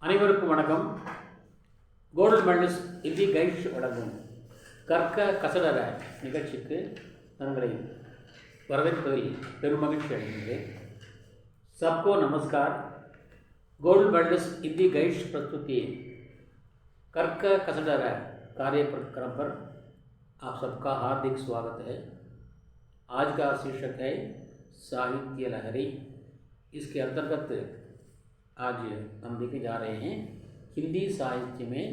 அனைவருக்கும் வணக்கம். Gold medalist Hindi guides வழங்கும் கற்க கசடர நிகழ்ச்சிக்கு தங்களை வரவேற்பதில் பெருமகிழ்ச்சி அடைகின்றேன். सबको नमस्कार. गोल्ड मेडलिस्ट हिंदी गाइड्स प्रस्तुति कर्क कसडर कार्यक्रम पर आप सबका हार्दिक स्वागत है. आज का शीर्षक है साहित्य लहरी. इसके अंतर्गत आज हम देखे जा रहे हैं हिंदी साहित्य में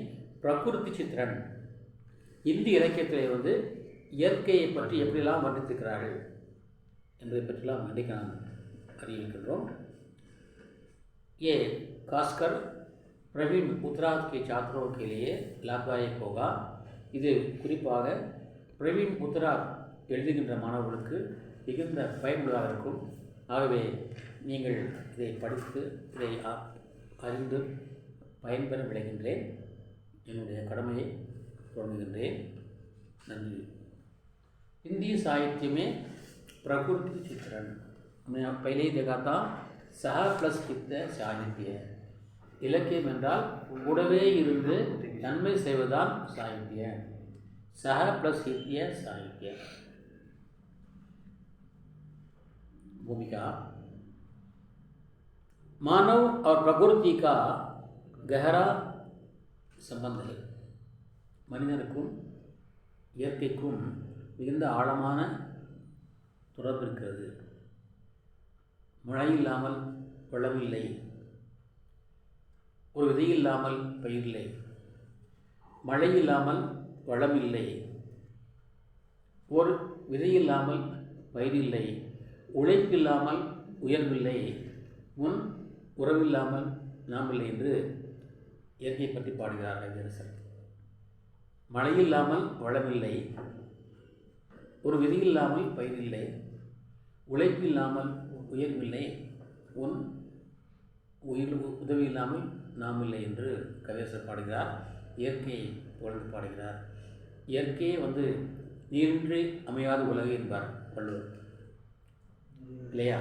प्रकृति चित्रण. हिंदी இலக்கியத்திலே வந்து இயற்கையை பற்றி எப்படிலாம் வர்ணித்திருக்கிறார்கள் என்பதை பற்றிலாம் இன்றைக்கு நாம் அறிவிக்கின்றோம். ये खासकर प्रवीण उत्तरार्ध के छात्रों के लिए लाभदायक होगा. இது குறிப்பாக பிரவீன் உத்தராத் எழுதுகின்ற மாணவர்களுக்கு மிகுந்த பயனுள்ளதாக இருக்கும். ஆகவே நீங்கள் இதை படித்து இதை அறிந்து பயன்பெற விளைகின்றேன். என்னுடைய கடமையை தொடங்குகின்றேன். நன்றி. हिंदी साहित्य में प्रकृति चित्रण हमने पहले ही देखा था. सह प्लस कित साहित्य है. இலக்கியம் என்றால் கூடவே இருந்து நன்மை செய்வதால் சாகித்ய. सह प्लस हित्य साहित्य. भूमिका मानव और प्रकृति का गहरा संबंध है. மனிதனுக்கும் இயற்கைக்கும் மிகுந்த ஆழமான தொடர்பு இருக்கிறது. மழை இல்லாமல் வெள்ளமில்லை, ஒரு விதை இல்லாமல் பயிரில்லை. மழை இல்லாமல் வளமில்லை, ஒரு விதை இல்லாமல் பயிரில்லை. உழைப்பில்லாமல் உயர்வில்லை, முன் உறவில்லாமல் நாம் இல்லை என்று இயற்கையை பற்றி பாடுகிறார் கவியரசர். மழை இல்லாமல் வளமில்லை, ஒரு விதி இல்லாமல் பயிரில்லை, உழைப்பில்லாமல் உயர்வில்லை, உன் உயிர் உதவி இல்லாமல் நாம் இல்லை என்று கவியரசர் பாடுகிறார். இயற்கையை புகழ்ந்து பாடுகிறார். இயற்கையே வந்து நீரின்றி அமையாத உலகு என்பார் வள்ளுவர் இல்லையா?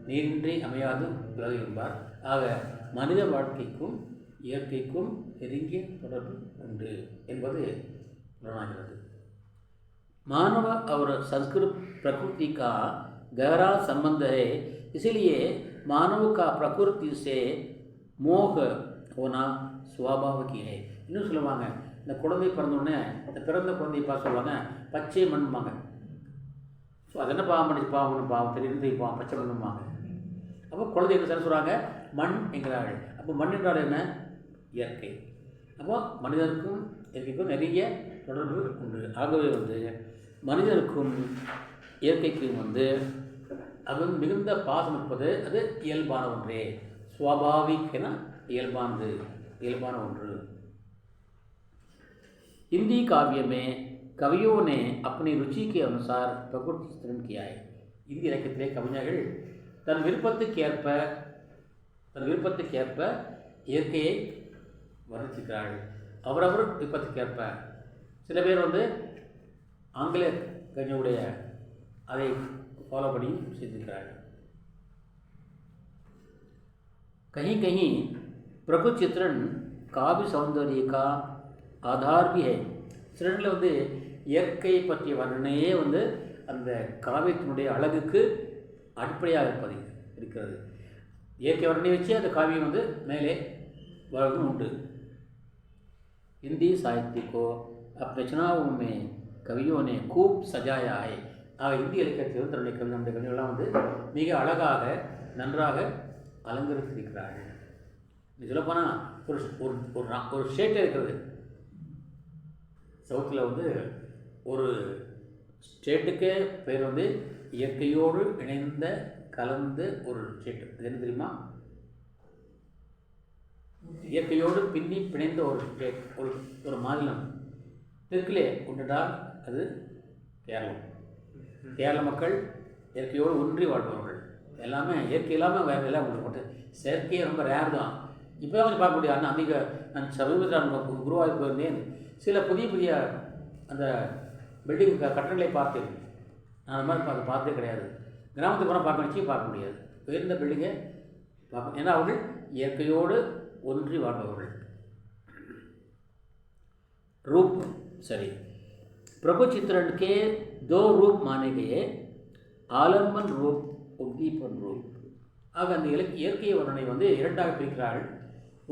நீரின்றி அமையாது உலகு என்பார். ஆக மனித வாழ்க்கைக்கும் இயற்கைக்கும் நெருங்கிய தொடர்பு உண்டு என்பது புலனாகிறது. मानव और संस्कृत प्रकृति का गहरा संबंध है. इसलिए मानव का प्रकृति से मोह होना स्वाभाविक है. இன்னும் சொல்லுவாங்க, இந்த குழந்தை பிறந்தோடனே இந்த பிறந்த குழந்தையை பார்த்து சொல்லுவாங்க பச்சை மண்பாங்க. ஸோ அது என்ன பாவம் பண்ணிச்சு, பாவம் பாவம் தெரியுது, பாவம் பச்சை மண்ணும்பாங்க. அப்போ குழந்தை என்ன சார் சொல்கிறாங்க, மண் என்கிறார்கள். அப்போ மண் என்றால் என்ன? இயற்கை. அப்போ மனிதனுக்கும் இயற்கைக்கும் நிறைய தொடர்பு உண்டு. ஆகவே வந்து மனிதனுக்கும் இயற்கைக்கும் வந்து அது மிகுந்த பாசம் இருப்பது அது இயல்பான ஒன்றே. சுவாபாவிக் என இயல்பானது, இயல்பான ஒன்று. हिंदी काव्य में कवियों ने अपनी रुचि के अनुसार प्रकृति चित्रण किया है. இந்தி இலக்கியத்திலே கவிஞர்கள் தன் விருப்பத்துக்கேற்ப இயற்கையை வர்ணித்திருக்கிறார்கள். அவரவர் விருப்பத்துக்கேற்ப. சில பேர் வந்து ஆங்கில கவிஞருடைய அதை ஃபாலோ பண்ணி செய்திருக்கிறார்கள். कहीं कहीं प्रकृति चित्रण काव्य सौंदर्य का आधार भी है. சிலரில் வந்து இயற்கையை பற்றிய வர்ணனையே வந்து அந்த காவியத்தினுடைய அழகுக்கு அடிப்படையாக இருக்கிறது. இயற்கை வர்ணனை வச்சு அந்த காவியம் வந்து மேலே வளர்ந்தும் உண்டு. हिंदी साहित्य को अपने रचनाओं में कवियों ने खूब सजाया है. ஆக இந்திய இலக்கியத்தில் தன்னுடைய நம்முடைய கவிஞர்கள்லாம் வந்து மிக அழகாக நன்றாக அலங்கரித்திருக்கிறார்கள். இது சொல்லப்போனால் ஒரு ஸ்டேட்டே இருக்கிறது. சவுத்தில் வந்து ஒரு ஸ்டேட்டுக்கே பேர் வந்து இயற்கையோடு இணைந்த கலந்து ஒரு ஸ்டேட்டு. அது என்ன தெரியுமா? இயற்கையோடு பின்னி பிணைந்த ஒரு ஸ்டேட், ஒரு மாநிலம் தெற்கிலே உண்டால் அது கேரளம். கேரள மக்கள் இயற்கையோடு ஒன்றி வாழ்பவர்கள். எல்லாமே இயற்கை இல்லாமல் வேறு எல்லாம் உங்களுக்கு செயற்கையே ரொம்ப ரேர் தான். இப்போ தான் கொஞ்சம் பார்க்க முடியாது. அன்றைக்கி நான் சமீபத்தில் குருவாயூர் போயிருந்தேன். சில புதிய அந்த பில்டிங் கட்டடங்களை பார்த்தேன். நான் அந்த மாதிரி பார்த்தே கிடையாது. கிராமத்துக்கு போனால் பார்க்க நிச்சயம் பார்க்க முடியாது. உயர்ந்த பில்டிங்கை பார்க்க. ஏன்னா அவர்கள் இயற்கையோடு ஒன்றி வாழ்பவர்கள். रूप सरी प्रभु चित्रण के दो रूप माने गए, आलम्बन रूप, उद्दीपन रूप. ஆக அந்த இயற்கை வர்ணனை வந்து இரண்டாக பிரிக்கிறார்கள்.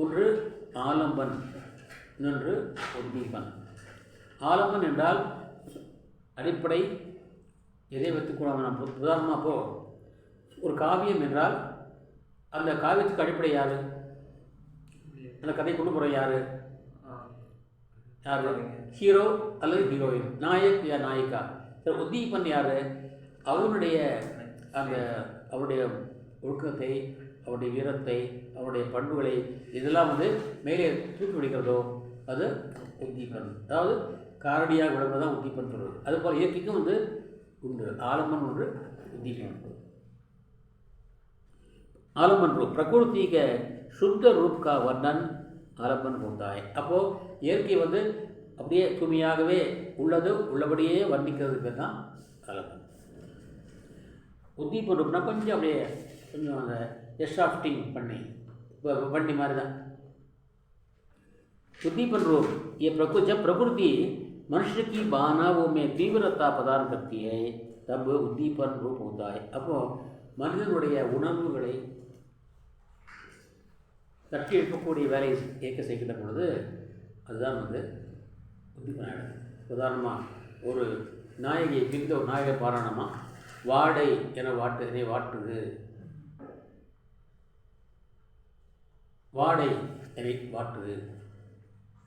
ஒன்று ஆலம்பன், இன்னொன்று உத்தீபன். ஆலம்பன் என்றால் அடிப்படை எதை வைத்துக்கூடாது. நாம் உதாரணமாக அப்போ ஒரு காவியம் என்றால் அந்த காவியத்துக்கு அடிப்படை யார்? அந்த கதை கொண்டு போகிற யார்? யார்? ஹீரோ அல்லது ஹீரோயின், நாயக் யா நாயிகா. உத்தீபன் யார்? அவருடைய அந்த அவருடைய ஒழுக்கத்தை, அவருடைய வீரத்தை, அவருடைய பண்புகளை இதெல்லாம் வந்து மேலே தூக்கி பிடிக்கிறதோ அது உத்தீபன். அதாவது காரடியாக விளம்பரம் தான் உத்தீபன் சொல்வது. அதுபோல் இயற்கைக்கும் வந்து உண்டு. ஆலம்பன் ஒன்று, उद्दीपन. आलम्बन रूप प्रकृति के शुद्ध रूप का वर्णन आलम्बन होता है. அப்போ இயற்கை வந்து அப்படியே தூய்மையாகவே உள்ளது உள்ளபடியே வர்ணிக்கிறது பேர் தான் ஆலம்பன். உத்தீபன் ரூப்னா கொஞ்சம் அப்படியே கொஞ்சம் அந்த எஸ்டாஃப்டிங் பண்ணி வண்டி மாதிரி தான். उद्दीपन रूप ये जब प्रकृति मनुष्य की भावनाओं में तीव्रता प्रदान करती है तब उद्दीपन रूप होता है. அப்போ மனிதனுடைய உணர்வுகளை தட்டி எழுப்பக்கூடிய வேலையை இயக்க செய்கின்ற பொழுது அதுதான் வந்து உத்திபன். உதாரணமாக ஒரு நாயகியை பிரிந்த ஒரு நாயகை பாராயணமாக வாடை என என்னை வாட்டுது, வாடை என்னை வாட்டுது,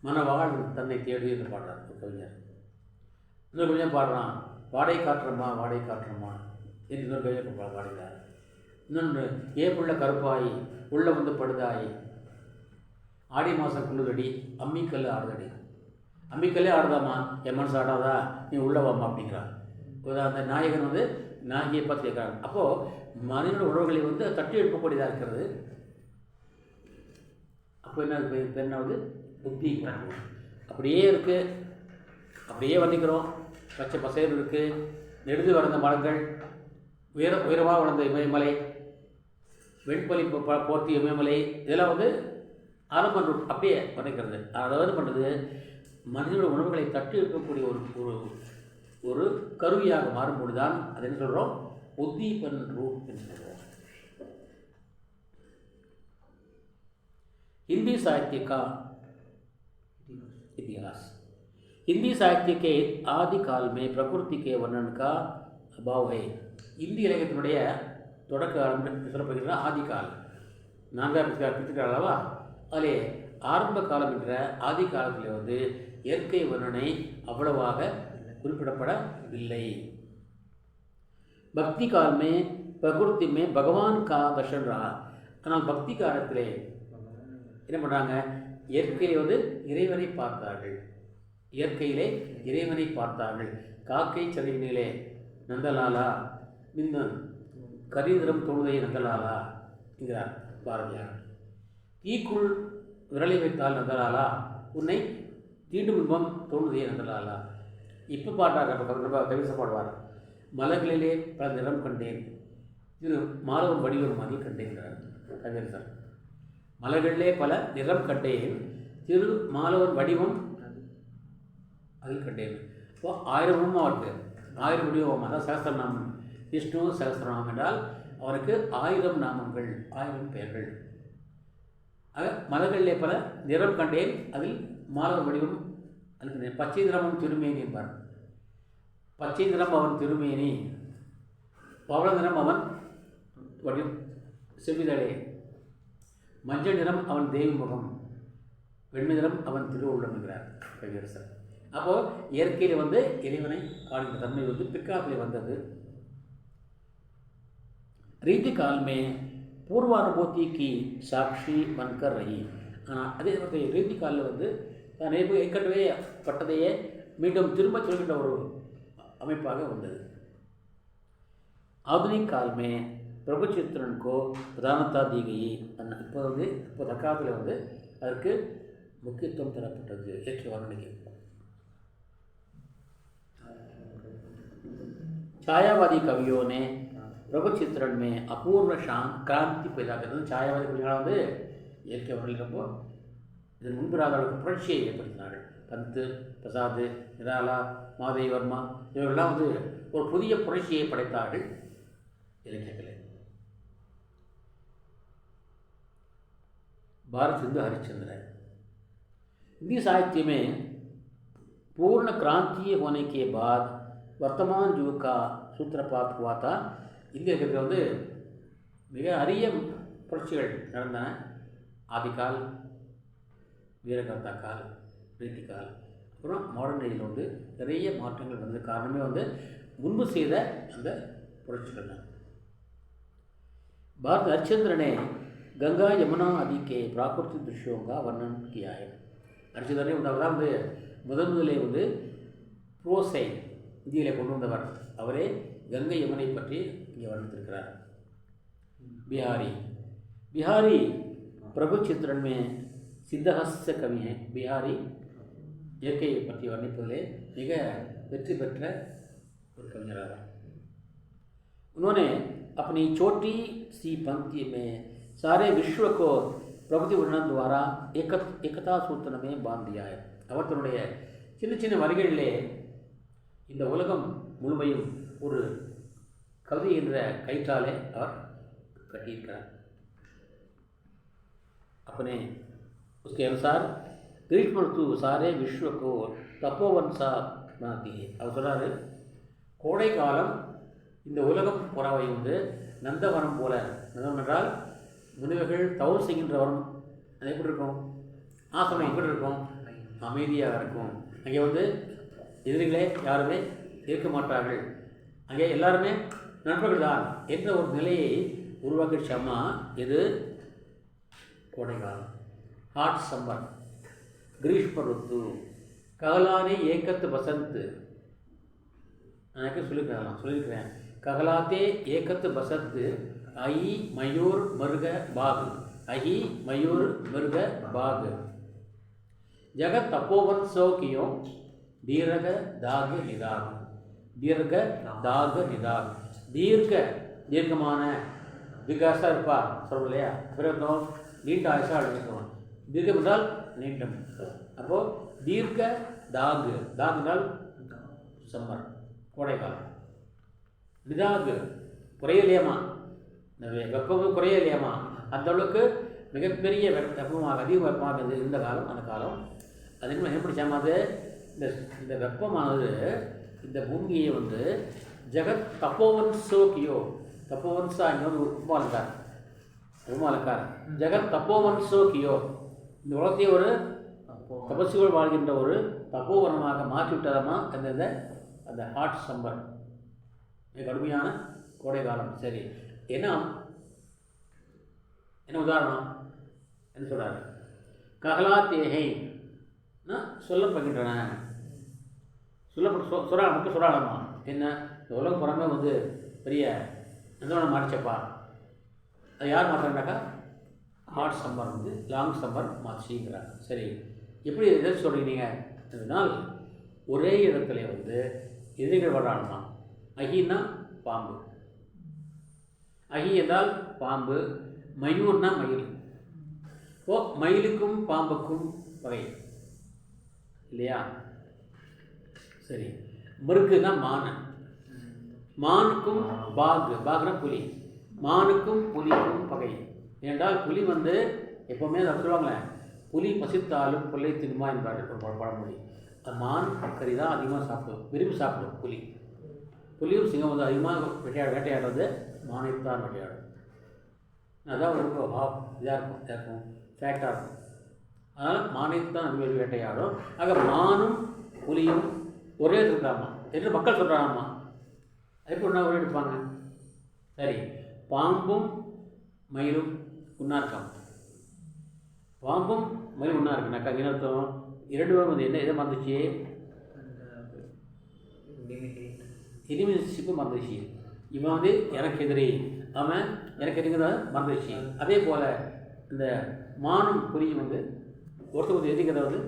மனவாழ் தன்னை தேடி என்று பாடுறார் ஒரு கவிஞர். இன்னொரு கவிஞர் பாடுறான் வாடை காட்டுறம்மா வாடை காட்டுறம்மா என்று இன்னொரு கவிஞர் பாடுகிறார். இன்னொன்று ஏப்புள்ள கருப்பாய் உள்ள வந்து படுதாய், ஆடி மாதம் குளிரடி அம்மிக்கல் ஆடுதடி. அம்மிக்கல்லே ஆடுதாம்மா, என் மனசு ஆடாதா, நீ உள்ளவாம்மா அப்படிங்கிறான். அந்த நாயகன் வந்து நாயகியை பார்த்து கேட்குறாங்க. அப்போது மனிதனோட உறவுகளை வந்து தட்டி எழுப்பக்கூடியதாக இருக்கிறது. அப்போ என்னாவது புத்தி அப்படியே இருக்குது, அப்படியே வந்திக்கிறோம். பச்சை பசையர் இருக்குது, நெடுது வளர்ந்த மரங்கள், உயரமாக வளர்ந்த இமயமலை, வெண்பலி போர்த்திய இமயமலை, இதெல்லாம் வந்து ஆலம்பன் ரூப் அப்படியே வர்ணிக்கிறது. அதாவது பண்ணுறது மனிதனோட உணவுகளை தட்டி இருக்கக்கூடிய ஒரு ஒரு கருவியாக மாறும்போது தான் அது என்ன சொல்கிறோம், உத்தீபன் रूप என்று சொல்கிறோம். हिंदी साहित्य का इतिहास. हिंदी साहित्य के आदि काल में प्रकृति के वर्णन का अभाव है. இந்தி இலக்கியத்தினுடைய தொடக்க காலம் சொல்லப்படுகிற ஆதி காலம் 4ஆம் பிரித்துக்கள் அல்லவா, அதிலே ஆரம்ப காலம் என்ற ஆதி காலத்தில் வந்து இயற்கை வர்ணனை அவ்வளவாக குறிப்பிடப்படவில்லை. பக்தி காலமே பிரகிருதி மே பகவான் கா தர்ஷன் ரहा. ஆனால் பக்தி காலத்திலே என்ன பண்ணுறாங்க, இயற்கையிலே வந்து இறைவனை பார்த்தார்கள். இயற்கையிலே இறைவனை பார்த்தார்கள். காக்கை சிறையினிலே நந்தலாலா மின்னன் கரிநிறம் தோணுதைய நந்தலாலா என்கிறார் பாரதியார். தீக்குள் விரலை வைத்தால் நந்தலாலா, உன்னை தீண்டும் இன்பம் தோணுதைய நந்தலாலா. இப்போ பாட்டார் நம்ம கவிதை பாடுவார். மலர்களிலே பல நிறம் கண்டேன், திரு மாலவன் வடிவம் அதில் கண்டேன்கிறார் கவிஞர். மலர்களிலே பல நிறம் கண்டேன், திரு மாலவன் வடிவம் அதில் கண்டேன். இப்போ 1000 முகமும் அவருக்கு 1000 வடிவம். அதான் சகஸ்திரநாமம். விஷ்ணு சகஸ்திரநாமம் என்றால் அவருக்கு 1000 நாமங்கள், 1000 பெயர்கள். ஆக மலர்களிலே பல நிறம் கண்டேன், அதில் மாலவன் வடிவம் அதுக்கு பச்சை நிறமும் திருமேனி என்பார். பச்சை நிறம் அவன் திருமேனி, பவள நிறம் அவன் வடிவம் செவ்விதழே, மஞ்சள் நிறம் அவன் தெய்வ முகம், வெண்மை நிறம் அவன் திருவுள்ளம் என்கிறார் கவியரசர். அப்போது இயற்கையில் வந்து இறைவனை காண்கிற தன்மை வந்து பிற்காலத்தில் வந்தது. रीति काल में पूर्वानुभूति की साक्षी बनकर रही. ஆனால் அதே சமயத்தில் ரீதி காலில் வந்து தான் ஏற்கனவே பட்டதையே மீண்டும் திரும்ப சொல்கின்ற ஒரு அமைப்பாக வந்தது. आधुनिक काल में प्रभु चित्रण को प्रधानता दी गई. இப்போ வந்து இப்போ தற்காலத்தில் வந்து அதற்கு முக்கியத்துவம் தரப்பட்டது இயற்கை வர்ணனைக்கு. छायावादी कवियों ने प्रभु चित्रण में अपूर्व क्रांति पैदा कर. छायावादी कवियों வந்து இயற்கை வளங்கள் ரொம்ப இதன் முன்பிராத அளவுக்கு புரட்சியை ஏற்படுத்தினார்கள். பந்து, பிரசாத், நிராலா, மாதேவர்மா இவர்கள்லாம் வந்து ஒரு புதிய புரட்சியை படைத்தார்கள் இலக்கியத்தில். भारत हिंदू हरिश्चंद्र है। हिंदी साहित्य में पूर्ण क्रांति होने के बाद वर्तमान युग का सूत्रपात हुआ था. இந்திய இலக்கியத்தில் வந்து மிக அரிய புரட்சிகள் நடந்தன. ஆதிகால், வீரகாந்தா கால், பிரீத்திகால், அப்புறம் மாடர்ன் ஏஜில் வந்து நிறைய மாற்றங்கள் வந்தது. காரணமே வந்து முன்பு செய்த அந்த புரட்சிகள் தான். भारत हरिश्चंद्र ने गंगा यमुना आदि के प्राकृतिक दृश्यों का वर्णन किया है. हरिश्चंद्र வந்து முதலே வந்து ப்ரோஸை இந்தியிலே கொண்டு வந்தவர். அவரே கங்கை யமுனை பற்றி இங்கே வர்ணித்திருக்கிறார். बिहारी प्रभु चित्रण में सिद्धहस्त कवि हैं. बिहारी இயற்கையை பற்றி வர்ணிப்பதிலே மிக வெற்றி பெற்ற ஒரு கவிஞராக. उन्होंने अपनी छोटी सी पंक्ति में सारे विश्व को प्रकृति वर्णन द्वारा एकता सूत्र में बांध दिया है. அவர் தன்னுடைய சின்ன சின்ன வரிகளிலே இந்த உலகம் முழுமையும் ஒரு கவிதை என்ற கயிற்றாலே அவர் கட்டியிருக்கிறார். अपने उसके अनुसार ग्रीष्म ऋतु सारे विश्व को तपोवन सा बनाती है. அவர் சொல்றாரு, கோடை காலம் இந்த உலகம் புறாவை வந்து நந்தவனம் போல. நந்தவனம் என்றால் முனிவர்கள் தவறு செய்கின்ற வனம். அது எப்படி இருக்கும்? ஆசனம் எப்படி இருக்கும்? அமைதியாக இருக்கும். அங்கே வந்து எதிரிகளே யாருமே இருக்க மாட்டார்கள். அங்கே எல்லாருமே நண்பர்கள் தான் என்ற ஒரு நிலையை உருவாக்கிடுச்சு அம்மா. இது கோடைக்காலம், ஹாட் சம்மர், கிரீஷ்ம ருத்து, ககலானே ஏக்கத்து வசந்த். நான் சொல்லியிருக்கிறேன். कहलाते एकत बसंत आई मयूर मृग बाग. अही मयूर मृग बाग जगत तपोवन सो कियो दीर्घ दाग निदाग. दीर्घ दाग निदाग. दीर्घ दीर्घமான விகாசா இருப்பா சொல்ல இல்லையா? பிறந்தோம் நீண்ட ஆயுசா அழைக்கிறோம். தீர்க்கம் என்றால் நீண்டம். அப்போது தீர்க்க தாகு, தாகுனால் சம்மர் கோடைக்காலம். நிதாகு குறையலையமா, வெப்பமும் குறையலையமா, அந்த அளவுக்கு மிகப்பெரிய வெப்பமாக அதிக வெப்பமாக இருந்த காலம் அந்த காலம். அது என்ன எப்படிச்சாமா? அது இந்த வெப்பமானது இந்த பூமியை வந்து ஜெகத் தப்போவன் சோக்கியோ, தப்போவன்சா இன்னொரு உமாலக்கார் ஜெகத் தப்போவன் சோக்கியோ, இந்த உலகத்தையே ஒரு தபசுகள் வாழ்கின்ற ஒரு தப்போவனமாக மாற்றிவிட்டதாமா அந்த ஹாட் சம்மர், கடுமையான கோடை காலம். சரி, என்ன உதாரணம் என்ன சொல்கிறாரு? ககலாத்தேகைன்னா சொல்லப்படுகின்றன. நமக்கு சொல்லாமா என்ன? இந்த உலகம் புறமே வந்து பெரிய நந்தவனம் மாறிச்சப்பா. அது யார் மாற்றாங்கனாக்கா ஹாட் சம்மர் வந்து லாங் சம்மர் மாற்றிங்கிறாங்க. சரி, எப்படி எதை சொல்கிறீங்க? அதனால் ஒரே இடத்துல வந்து எதிரிகள் வரானுமா. அகின்னா பாம்பு, அகி என்றால் பாம்பு, மயூர்னா மயில். ஓ, மயிலுக்கும் பாம்புக்கும் வகை இல்லையா? சரி, மிருகுனா மான், மானுக்கும் பாகு, பாகுனா புலி, மானுக்கும் புலிக்கும் பகை. ஏனென்றால் புலி வந்து எப்போவுமே அதை சொல்லுவாங்களே, புலி பசித்தாலும் புல்லை தின்மா என்பார்கள் ஒரு பழமொழி. மான் கறி தான் அதிகமாக சாப்பிடும், விரும்பி சாப்பிடும் புலி. புலியும் சிங்கம் வந்து அதிகமாக வேட்டையாடுறது மானைத்தான் வேட்டையாடும். அதான் ரொம்ப இதாக இருக்கும், ஃபேக்டாக இருக்கும். அதனால் மானைத்தான் அதிக வேட்டையாடும். ஆக மானும் புலியும் ஒரே இருக்காமா என்று மக்கள் சொல்கிறாங்கம்மா. அதுக்கு ஒன்றா ஒரே எடுப்பாங்க. சரி, பாம்பும் மயிலும் ஒன்றா இருக்காம, பாம்பும் மயிலும் ஒன்றா இருக்குனாக்கா என்ன அர்த்தம்? இரண்டு பேரும் வந்து என்ன எதை மறந்துச்சு? எனிமிஷிப்பு மறந்துச்சு. இவன் வந்து எனக்கு எதிரி, அவன் எனக்கு எதிரிங்கிறத மறந்துச்சு. அதே போல் இந்த மானும் புலியும் வந்து ஒருத்தர் எதிரிங்கிறத வந்து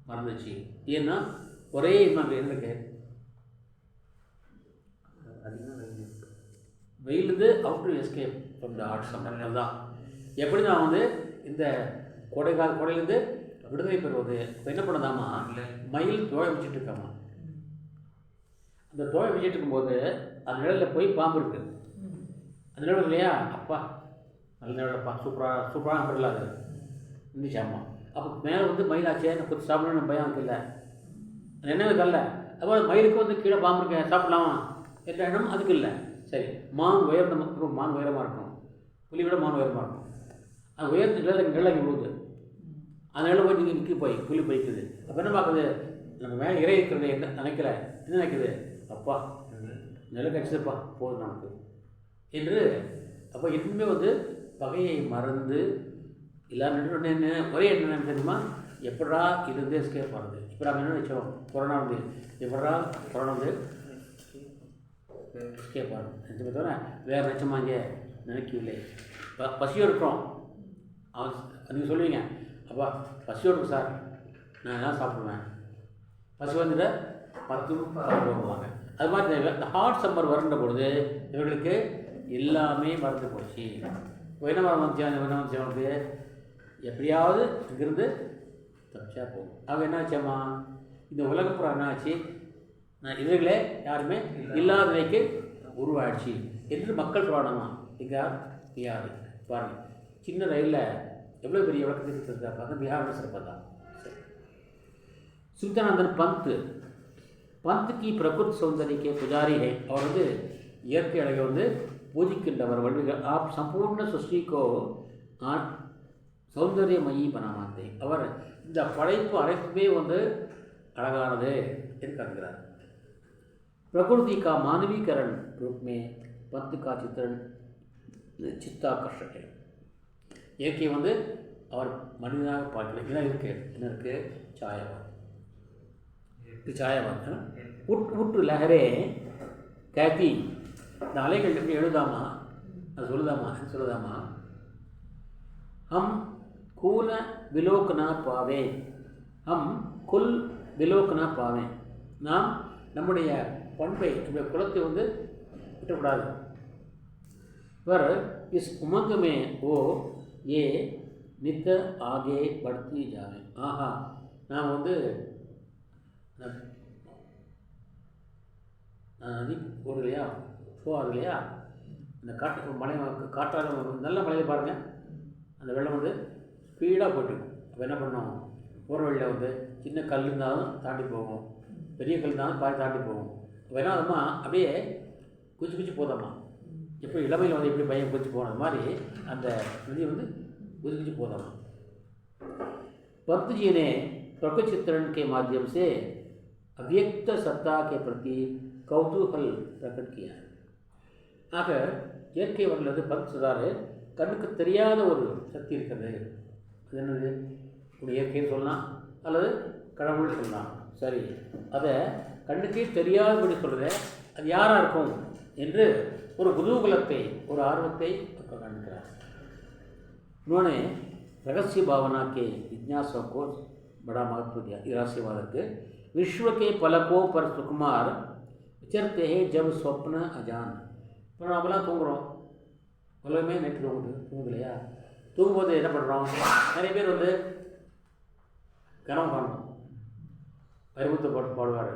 மறந்துச்சு. ஏன்னா ஒரே இவங்க இருக்கு. வெயிலிருந்து out to escape from the hot summer தான். எப்படி நான் வந்து இந்த கோடையிலேருந்து விடுதலை பெறுவது. இப்போ என்ன பண்ணதாமா, மயில் தோகை வச்சுட்டு இருக்காமா. அந்த தோகை வச்சுட்டு இருக்கும்போது அந்த நிழலில் போய் பாம்பு இருக்குது. அந்த நிழல் இல்லையா, அப்பா நல்ல நிழலப்பா, சூப்பரான பொருள் அது இருந்துச்சாமா. அப்போ மேலே வந்து மயிலாச்சே கொஞ்சம் சாப்பிடணும்னு பயம் எனக்கு இல்லை, நினைவு கல்ல. அப்புறம் மயிலுக்கு வந்து கீழே பாம்பு இருக்கேன் சாப்பிடலாமா என்ற எண்ணம் அதுக்கு இல்லை. சரி, மான் உயர்ந்த மான் உயரமாக இருக்கும், புலி விட மான் உயரமாக இருக்கும். அது உயர்ந்த நிழல் விழுவுது. அந்த நிழல் போய் நீங்கள் நிற்க போய் புலி போய்க்குது. அப்போ என்ன பார்க்குது, நம்ம மேலே இறை இருக்கிறது என்ன நினைக்கல, என்ன நினைக்குது, அப்பா நிழல் கட்சிதுப்பா போதும் நமக்கு என்று. அப்போ இன்னுமே வந்து பகையை மறந்து எல்லாரும் ஒரே என்ன தெரியுமா, எப்படா இது எஸ்கேப் ஆகுது. இப்போ நம்ம என்ன நினச்சோம், கொரோனா வந்து எப்படா கொரோனா வந்து எஸ்கேப் ஆகும் நினச்சி தவிர வேறு நினச்சோமா இங்கே நினைக்கவில்லை. பசியோடு இருக்கிறோம், அவன் நீங்கள் சொல்லுவீங்க, அப்பா பசியோடு இருக்கும் சார், நான் என்ன சாப்பிடுவேன், பசி வந்துட்டு 10 சாப்பிடுவாங்க. அது மாதிரி இந்த ஹாட் சம்மர் வருன்ற பொழுது இவர்களுக்கு எல்லாமே மறந்து போச்சு. என்ன வந்துச்சு அவனுக்கு, எப்படியாவது இங்கிருந்து தப்பிச்சா போகும். அவங்க என்ன ஆச்சாம்மா, இந்த உலகப்புறம் என்ன ஆச்சு, இவர்களே யாருமே இல்லாத நிலைக்கு உருவாச்சு என்று மக்கள் சொல்லணுமா. இங்கே பிஹார் பாருங்கள், சின்ன ரயிலில் எவ்வளோ பெரிய விளக்கத்தை பார்க்க பிஹாரோட சிறப்பாக தான். சுல்தானந்தன் பந்த் கி பிரகிருத் சௌந்தர்யக்கே புஜாரி ஹை. அவர் வந்து இயற்கை அழகை வந்து பூஜிக்கின்றவர். வள்ளிகள் ஆப் சம்பூர்ண சுஷ்டிக்கோ சௌந்தர்யமயி பனாமாத்தே. அவர் இந்த படைப்பு அனைத்துமே வந்து அழகானது என்று கருதுகிறார். प्रकृति का मानवीकरण रूप में पंथ का चित्रण चित्ताकर्षक है. இயற்கை வந்து அவர் மனிதனாக பார்க்கல. என்ன இருக்குது சாயவான். இது சாயவான். உற்று லஹரே கேத்தி, இந்த அலைகள் எப்படி எழுதாமா, அது சொல்லுதாமா, ஹம் கூல விலோக்கனா பாவே, ஹம் குல் விலோக்கனா பாவே. நாம் நம்முடைய பண்பை, நம்முடைய குலத்தை வந்து விட்டக்கூடாது. पर इस उमंग में वो ये नित्य आगे बढ़ती जावे. ஆஹா, நான் வந்து நதி ஒரு இல்லையா போகாது இல்லையா, இந்த மழை காற்றால நல்ல மழையை பாருங்கள், அந்த வெள்ளம் வந்து ஸ்பீடாக போய்ட்டுருக்கும். அப்போ என்ன பண்ணோம், போகிற வழியில் வந்து சின்ன கல் இருந்தாலும் தாண்டி போகும், பெரிய கல் இருந்தாலும் பாதி தாண்டி போகும். வேணாதம்மா அப்படியே குச்சி போதாம்மா. எப்படி இளமையில் வந்து எப்படி பையன் குச்சி போனது மாதிரி அந்த நதி வந்து குச்சி போதாம்மா. पंत जी ने प्रकृति चित्रण के माध्यम से अव्यक्त सत्ता के प्रति कौतूहल प्रकट किया है. ஆக இயற்கை வரலாறு பந்த் சொல்கிறாரு, கண்ணுக்கு தெரியாத ஒரு சக்தி இருக்கிறது. அது என்னது, ஒரு இயற்கைன்னு சொல்லலாம் அல்லது கடவுள் சொல்லலாம். சரி, அதை கண்ணுக்கே தெரியாதபடி சொல்கிறத அது யாராக இருக்கும் என்று ஒரு குதூகலத்தை, ஒரு ஆர்வத்தை காண்கிறார். उन्होंने रहस्य भावना के जिज्ञासा को बड़ा महत्व दिया. रहस्यवाद विश्व के पलकों पर सुकुमार विचरते हैं जब स्वप्न अजान. இப்போ நம்மளாம் தூங்குகிறோம், உலகமே நைட்டு தூங்குலையா, தூங்கும்போது என்ன பண்ணுறோம், நிறைய பேர் வந்து கனவு காணணும். வைரமுத்து பாடுவார்,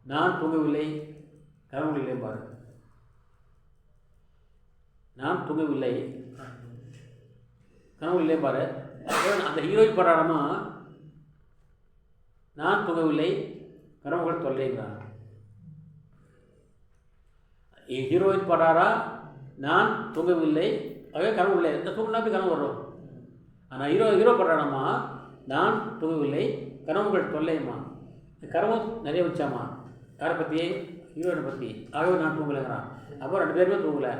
நான் தூங்கவில்லை கனவு இல்லை பாரு, நான் தூங்கவில்லை கனவு இல்லை பாரு. அந்த ஹீரோயின் பாடுறாமா, நான் தூங்கவில்லை கனவுகள் தொல்லைங்கிறான். ஹீரோயின் பாடுறாரா, நான் தூங்கவில்லை அதே கனவு இல்லை, இந்த தூங்கினா போய் கனவு வரும். ஆனால் ஹீரோ பாடுறானாமா, நான் தூங்கவில்லை கனவுகள் தொல்லைம்மா. கனவு நிறைய வச்சாமா, யாரை பற்றி, ஹீரோயினை பற்றி. ஆகவே நான் தூங்கலைங்கிறான். அப்போ 2 பேருமே தூங்கலை.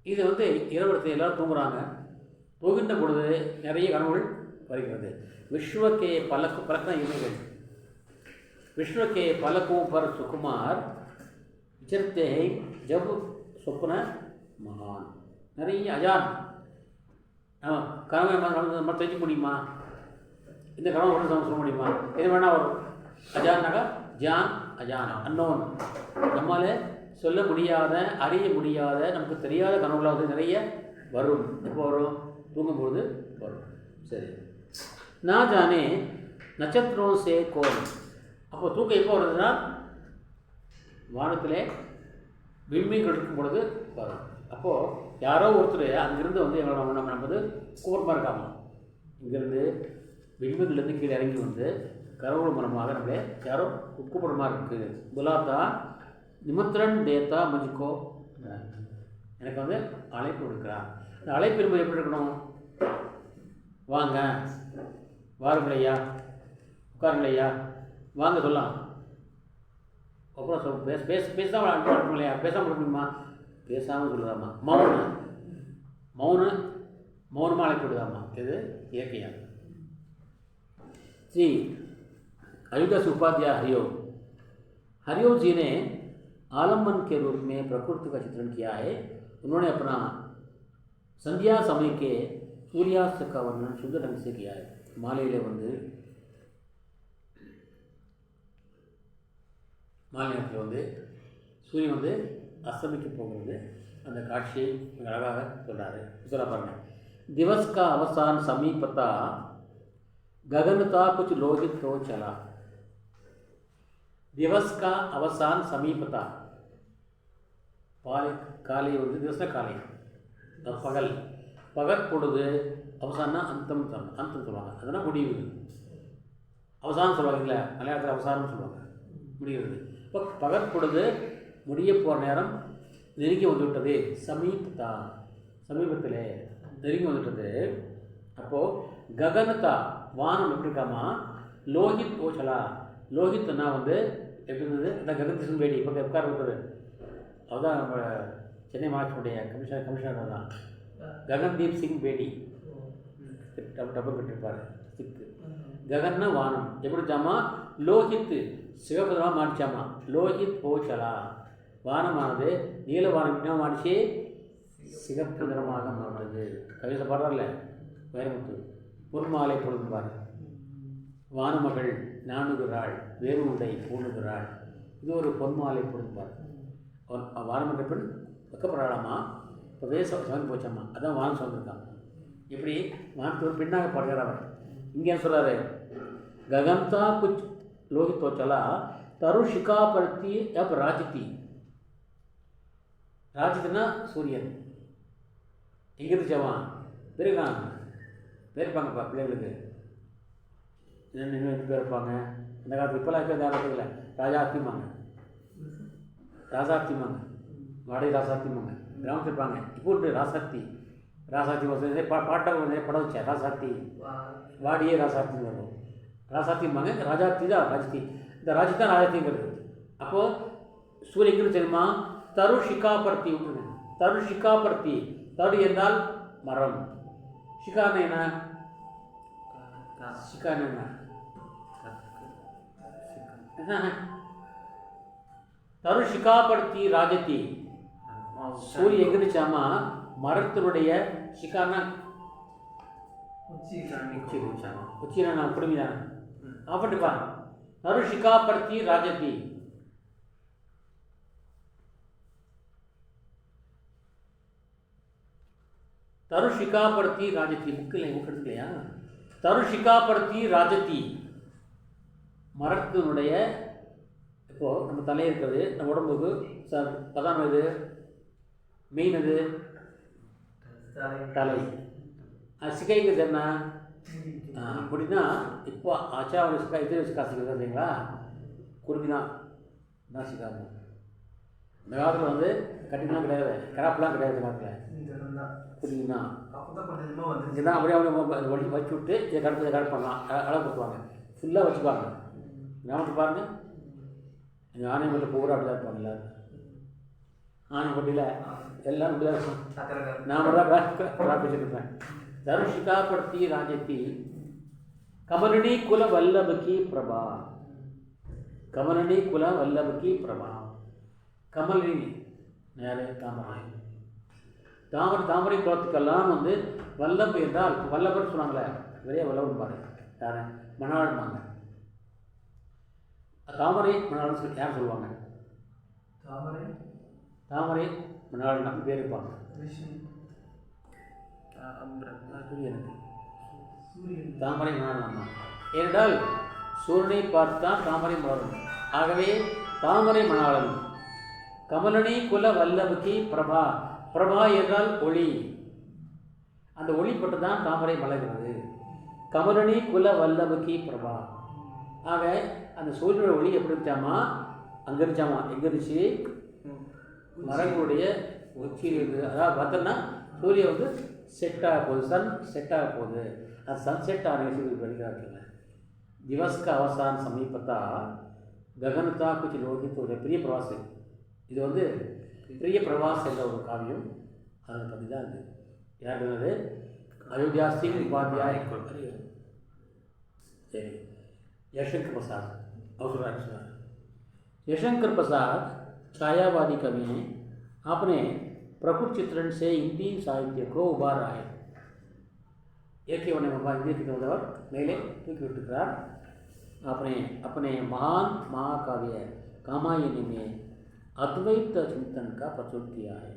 இது வந்து இரவு எல்லோரும் தூங்குறாங்க. தூங்கின்ற பொழுது நிறைய கனவுகள் வருகிறது. விஸ்வக்கே பலக்க இமைகள், விஸ்வக்கே பலக்கும் பர் சுகுமார் விசர்த்தே ஜப் சொப்ன மகான். நிறைய அஜான் கனவு நம்ம தெரிஞ்சுக்க முடியுமா, இந்த கனவு ஒன்று சொல்ல முடியுமா, எது வேணால் வரும். அஜான்னாக்கா ஜான், அஜான் அன்னோன், நம்மளால் சொல்ல முடியாத, அறிய முடியாத, நமக்கு தெரியாத கனவுகளாக வந்து நிறைய வரும். எப்போ வரும், தூங்கும்போது வரும். சரி, நான் ஜானே நட்சத்திரம் சே கோல். அப்போ தூக்கம் எப்போ வருதுன்னா வானத்திலே விண்மீன்கள் இருக்கும் பொழுது வரும். அப்போது யாரோ ஒருத்தர் அங்கேருந்து வந்து எங்களை நம்ம வந்து கூப்பிடமாக இருக்காங்க. இங்கேருந்து விண்மீன்கள்லேருந்து கீழே இறங்கி வந்து கடவுள் மூலமாக நம்மளே யாரோ கூப்பிடமாக இருக்குது. புலாத்தா நிமந்திரன் தேத்தா மஜிக்கோ, எனக்கு வந்து அழைப்பு கொடுக்குறான். இந்த அழைப்பு நம்ம எப்படி இருக்கணும்? வாங்க, வாருங்களையா, உட்காருங்களையா, வாங்க சொல்லலாம். அப்புறம் பேசாமல் அனுப்பணும் இல்லையா? பேசாமல் இருக்கணுமா? பேசாமல் சொல்லுதாம்மா. மௌனமாக அழைப்பு விடுதாம்மா. இது இயற்கையாக. जी अयोध्या से उपाध्याय हरिओम जी ने आलम्बन के रूप में प्रकृति का चित्रण किया है. उन्होंने अपना संध्या समय के सूर्यास्त का वर्णन शुद्ध ढंग से किया है. மாலையில் வந்து மாலை நேரத்தில் வந்து சூரியன் வந்து அஸ்தமிக்க போகிறது. அந்த காட்சியை அழகாக சொல்கிறாரு. சொல்ல பாருங்க. दिवस का अवसान समीपता गगनता कुछ लोहित हो चला. दिवस का अवसान समीपता, காலை வந்து திவச காலை பகல், பகற்பொழுது அவசானா அந்தம் சொல்லுவாங்க. அதனால் முடிவு. அவசானம் சொல்லுவாங்க இல்லை, மலையாளத்தில் அவசானம் சொல்லுவாங்க, முடிகிறது. இப்போ பகற்பொழுது முடிய போகிற நேரம் நெருங்கி வந்துவிட்டது. சமீபத்தில் நெருங்கி வந்துவிட்டது. அப்போது ககனதா வானம் எப்படி இருக்காமா, லோஹித் ஓச்சலா. லோஹித்னா வந்து எப்படி இருந்தது? அந்த ககன்தீஷன் பேடி இப்போ உட்கார ஒருத்தர், அதுதான் நம்ம சென்னை மாவட்டத்துடைய கமிஷனர் தான், ககன்தீப் சிங் பேடி. டப்பு கட்டிருப்பார் சிக்கு. ககன்னா வானம் எப்படி இருக்காமா, லோஹித் சிவபுதமாக மாறிச்சாமா. லோஹித் ஓச்சலா, வானமானது நீல வானம் என்ன மாறிச்சு, சிகப்பு நிறமாக மாறினது. கவிதை பாடுறார்ல வைரமுத்து, பொன்மாலை பொழுதுபார். வானமகள் நாணுகிறாள், வேறு உடை பூணுகிறாள். இது ஒரு பொன்மாலை பொழுதுபார். வானமகள் பெண் வைக்கப்படுறாளாமா. இப்போ சவன் போச்சாம்மா, அதான் வானம் சொல்லியிருக்கான். எப்படி வானத்து ஒரு பெண்ணாக பாடுகிறார். இங்கே என்ன சொல்கிறாரு? ககன்தா குச் லோகித் ஓச்சலா தரு ஷிகாபர்த்தி அப் ராஜித்தி. ராஜித்துனா சூரியன். எங்கே இருந்துச்சவன் பெருகான் பேருப்பாங்கப்பா பிள்ளைகளுக்கு. இன்னும் பேர் இருப்பாங்க அந்த காலத்தில். இப்போலாம் இருக்கிற காலத்தில் ராசாத்திமாங்க, வாடகை ராசாத்திமாங்க. கிராமத்தில் இருப்பாங்க. இப்போ உண்டு ராசாத்தி வசதி பாட்டை படம் வச்சேன். ராசாத்தி வாடியே ராசாத்தின்னு வரும். ராசாத்திம்பாங்க. ராஜாத்தி தான் ராஜத்தி. இந்த ராஜி தான் ராஜத்திங்கிறது. அப்போது சூரியன் தெரியுமா, தரு ஷிகாபர்த்தி விட்டுருங்க. தரு ஷிகாபர்த்தி, தரு என்றால் மரம், ஷிகான்னு என்ன, ஷிகான்னு என்ன, தரு ஷிகாபர்த்தி ராஜத்தி. சூரியன் எங்கே இருந்துச்சாமா, மரத்தினுடைய ஷிகானா உச்சினா நான் குடும்பிதானே அப்படிப்பா. தரு ஷிகாபர்த்தி ராஜத்தி. தரு ஷிகாபர்த்தி ராஜத்தி. புக்கு இல்லையா? தரு ஷிகாபர்த்தி ராஜத்தி, மரத்தினுடைய. இப்போது நம்ம தலை இருக்கிறது, நம்ம உடம்புக்கு பிரதானம் இது, மெயின் இது தலை. சிகைங்கிறது என்ன அப்படின்னா, இப்போ ஆச்சாவோட சிக்கா இது சிக்காசிக்கிறது இல்லைங்களா, குருமிதான் தான் சிக்காது. இந்த காலத்தில் வந்து கட்டிங்லாம் கிடையாது, கிராப்லாம் கிடையாது. இந்த காலத்தில் குருமினா இதுதான். அப்படியே வழி வச்சு விட்டு இதை கரெக்ட் பண்ணலாம், அளவு கொடுத்துவாங்க, ஃபுல்லாக வச்சுப்பாங்க. கிராமத்தில் பாருங்கள், எங்கள் ஆணையமல்ல பூரா அப்படி தான் இருப்பாங்க. எல்லோரும் ஆணைப்பட்டியில் எல்லாம் இப்படி தான் இருக்கும். நான் தான் வச்சுருப்பேன். தரு ஷிகாபர்த்தி ராஜத்தி கமலினி குல வல்லபகி பிரபா. கமலினி குல வல்லபகி பிரபா. கமலினி நேரே தாமரை. தாமரை குலத்துக்கெல்லாம் வந்து வல்லபு என்றால், வல்லபர் சொன்னாங்களே, நிறைய வல்லபன் பாரு. யார்? மணாளன்பாங்க. தாமரை மணாளன் சொல்லி யார் சொல்லுவாங்க? தாமரை மணாளன் பேர் இருப்பாங்க. சூரியனுக்கு தாமரை மலரலாமா? ஏனென்றால் சூரியனை பார்த்தான் தாமரை மலரும். ஆகவே தாமரை மணாளன். கமலனி குல வல்லபுகி பிரபா. பிரபா என்றால் ஒளி. அந்த ஒளிப்பட்டு தான் தாமரை மலர்கிறது. கமலனி குல வல்லபுகி பிரபா. ஆக அந்த சூரியனோட ஒளி எப்படி இருந்துச்சாமா? அங்கே இருந்துச்சாமா? எங்கே இருந்துச்சு? மரங்களுடைய உச்சியில் இருக்குது. அதாவது பார்த்தோன்னா சூரியன் வந்து செட் ஆக போகுது, சன் செட் ஆக போகுது. அது சன் செட் ஆன விஷயத்துக்கு படிக்கிறார்கள். திவஸ்க அவசான் சமீபத்தா ககனத்தா குச்சி லோகித்தோட பிரிய பிரவாசி. இது வந்து பிரிய பிரவாஸ் என்ற ஒரு காவியம். அதை பற்றி தான் இது. யார் சொன்னது? அயோத்தியா சிங் உபாத்தியாய். சரி, यशंकर प्रसाद और यशंकर प्रसाद छायावादी कवि हैं. अपने प्रकृति चित्रण से हिंदी साहित्य को उभारा है. இயற்கையோட இந்தியத்துக்கு வந்தவர் மேலே தூக்கி விட்டுக்கிறார். अपने अपने महान महाकाव्य कामायनी में अद्वैत चिंतन का प्रस्तुत किया है.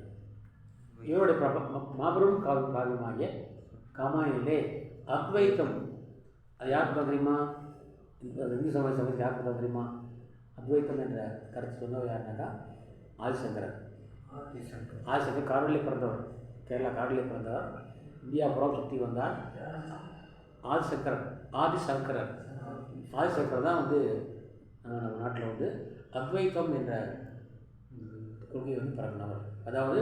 இவருடைய மாபெரும் காவியமாகிய காமாயனிலே அத்வைத்தம், அது யாருக்கு தெரியுமா? இந்து சமயத்துக்கு யாருக்கு தெரியுமா? அத்வைத்தம் என்ற கருத்து சொன்னவர் யாருனாக்கா ஆதிசங்கரர். ஆதிசங்கர் காவிரிலே பிறந்தவர், கேரளா காவிரிலே பிறந்தவர். இந்தியா புறம் சுற்றி வந்தார். ஆதிசங்கரர் தான் வந்து நம்ம நாட்டில் வந்து அத்வைத்தம் என்ற கொள்கையை வந்து பரப்பினவர். அதாவது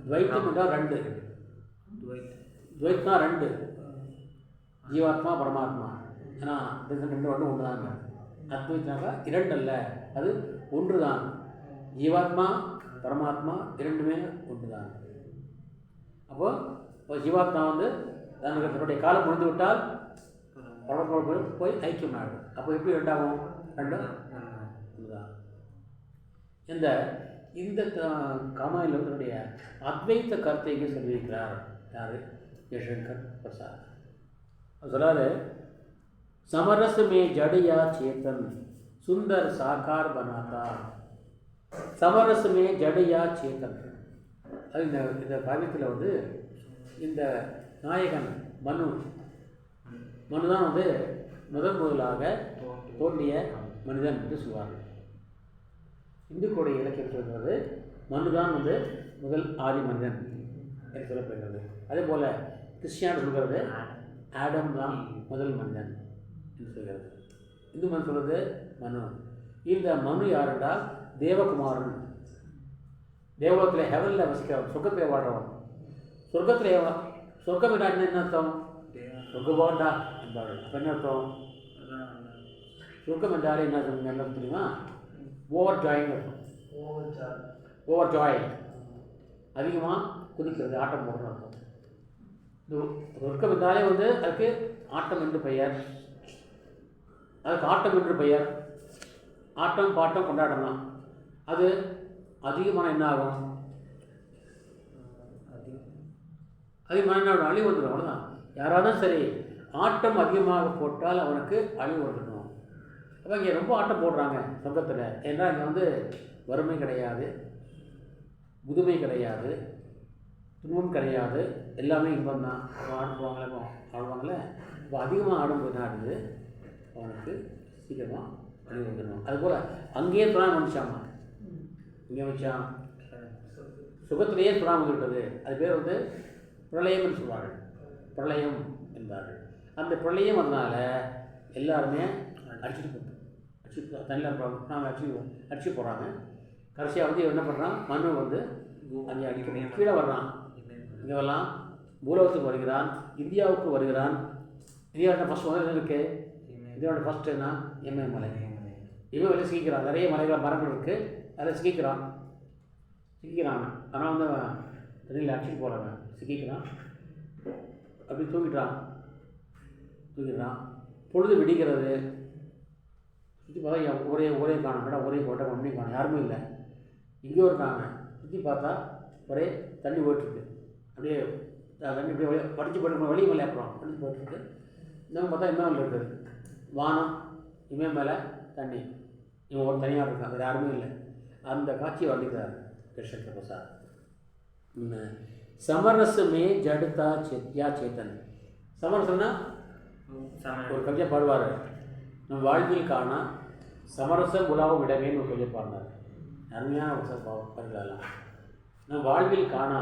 துவைத்தம் என்றால் ரெண்டு, துவைத்னா ரெண்டு, ஜீவாத்மா பரமாத்மா. ஆனால் ரெண்டு ஒன்று ஒன்று தாங்க. அத்வைத்னாக்கா இரண்டு அல்ல, அது ஒன்று தான். ஜீவாத்மா பரமாத்மா இரண்டுமே ஒன்று தான். அப்போது ஜீவாத்மா வந்து தன்னுடைய காலம் முடிந்து விட்டால் பரமாத்மா போய் ஐக்கியம் ஆகும். அப்போ எப்படி ரெண்டாகும்? ரெண்டும் ஒன்றுதான். இந்த காமாயில் தன்னுடைய அத்வைத்த கருத்தை இங்கே சொல்லியிருக்கிறார். யார்? யசங்கர் பிரசாத். சொல்றாரு, समरस में जड़ या चेतन सुंदर साकार बनाता. समरस में जड़ या चेतन. அது இந்த காவியத்தில் வந்து இந்த நாயகன் மனு தான் வந்து முதலாக தோன்றிய மனிதன் என்று சொல்வார்கள். இந்துக்களுடைய இலக்கியம் சொல்வது மனு தான் வந்து முதல் ஆதி மனிதன் என்று சொல்லப்படுகிறது. அதே போல் கிறிஸ்டியான் சொல்கிறது ஆடம் தான் முதல் மனிதன் என்று சொல்கிறது. இந்து மதம் சொல்வது மனு. இந்த மனு யார் என்றால் தேவகுமாரன். தேவலோகத்தில் ஹெவனில் வசிக்கிறவன், சொர்க்கத்தில் வாழ்றவன். சொர்க்கம் என்றால் என்ன அர்த்தம்? சொர்க்கபாண்டா என்பார்கள். அப்போ என்ன அர்த்தம்? சொர்க்கம் என்றாலே என்ன அர்த்தம் தெரியுமா? ஓவர் ஜாயிங் அர்த்தம். ஓவர் ஜாய், அதிகமாக குதிக்கிறது, ஆட்டம் போடுறது அர்த்தம். சொர்க்கம் என்றாலே வந்து அதுக்கு ஆட்டம் என்று பெயர். அதுக்கு ஆட்டம் என்று பெயர். ஆட்டம் பாட்டம் கொண்டாடலாம். அது அதிகமான என்ன ஆகும்? அதிகமான என்ன ஆகும்? அழிவு வந்துடும். அவ்வளோதான். யாராவது சரி, ஆட்டம் அதிகமாக போட்டால் அவனுக்கு அழிவு வந்துடும். அப்போ இங்கே ரொம்ப ஆட்டம் போடுறாங்க சொர்க்கத்தில். ஏன்னா இங்கே வந்து வறுமை கிடையாது, முதுமை கிடையாது, துன்பம் கிடையாது, எல்லாமே இன்பம் தான். ஆடுவாங்களே. இப்போ அதிகமாக ஆடும்போது ஆடுது அவனுக்கு சீக்கிரமாக அழிவு வந்துடணும். அதுபோல் அங்கேயே துணாம் வந்துச்சாமா. இங்கே வச்சான் சுகத்திலேயே துணாம் வந்துவிட்டது. அது பேர் வந்து பிரளயம் என்று சொல்வார்கள். பிரளயம் என்பார்கள். அந்த பிரளயம் அதனால் எல்லாருமே அடிச்சுட்டு தண்ணியில் நாங்கள் அடிச்சு போகிறாங்க. கடைசியாக வந்து என்ன பண்ணுறான்? மனு வந்து அங்கே அடிக்கணும், கீழே வர்றான். இங்கே வரலாம், பூலோகத்துக்கு வருகிறான், இந்தியாவுக்கு வருகிறான். இந்தியாவோட ஃபஸ்ட் வந்து இருக்குது. இந்தியாவோட ஃபஸ்ட்டு என்ன? இமயமலை. இமயமலை சிக்கிக்கிறான். நிறைய மலைகள் மரங்கள் இருக்குது, அதில் சிக்கிக்கிறான். ஆனால் வந்து தண்ணியில் அடிச்சுட்டு போகிறாங்க. சிக்கிக்கிறான், அப்படி தூங்கிட்டான். பொழுது விடிக்கிறது. சுற்றி பார்த்தா ஒரே காணும். மேடம் ஒரே கோட்டை ஒன்றே காணும், யாருமே இல்லை. இங்கேயும் இருக்காங்க. சுற்றி பார்த்தா ஒரே தண்ணி போயிட்டுருக்கு. அப்படியே தண்ணி இப்படியே படித்து போட்டு வெளியே மேலே அப்புறம் படித்து போயிட்டுருக்கு. இன்னும் பார்த்தா இமயமலை இருக்குது. வானம், இமயமலை, தண்ணி. இவன் ஒரு தனியாக இருக்கான், வேறு யாருமே இல்லை. அந்த காட்சியை வர்ணிக்கிறார் யசங்கர் பிரசாத். சமரசமே ஜடுதா யா சேத்தன். சமரசம்னா ஒரு கவிதை பாடுவார், நம் வாழ்வில் காணா சமரசம் உலாவும் இடமேன்னு ஒரு கவிதை பாடினார். அருமையான பாடலாம். நம் வாழ்வில் காணா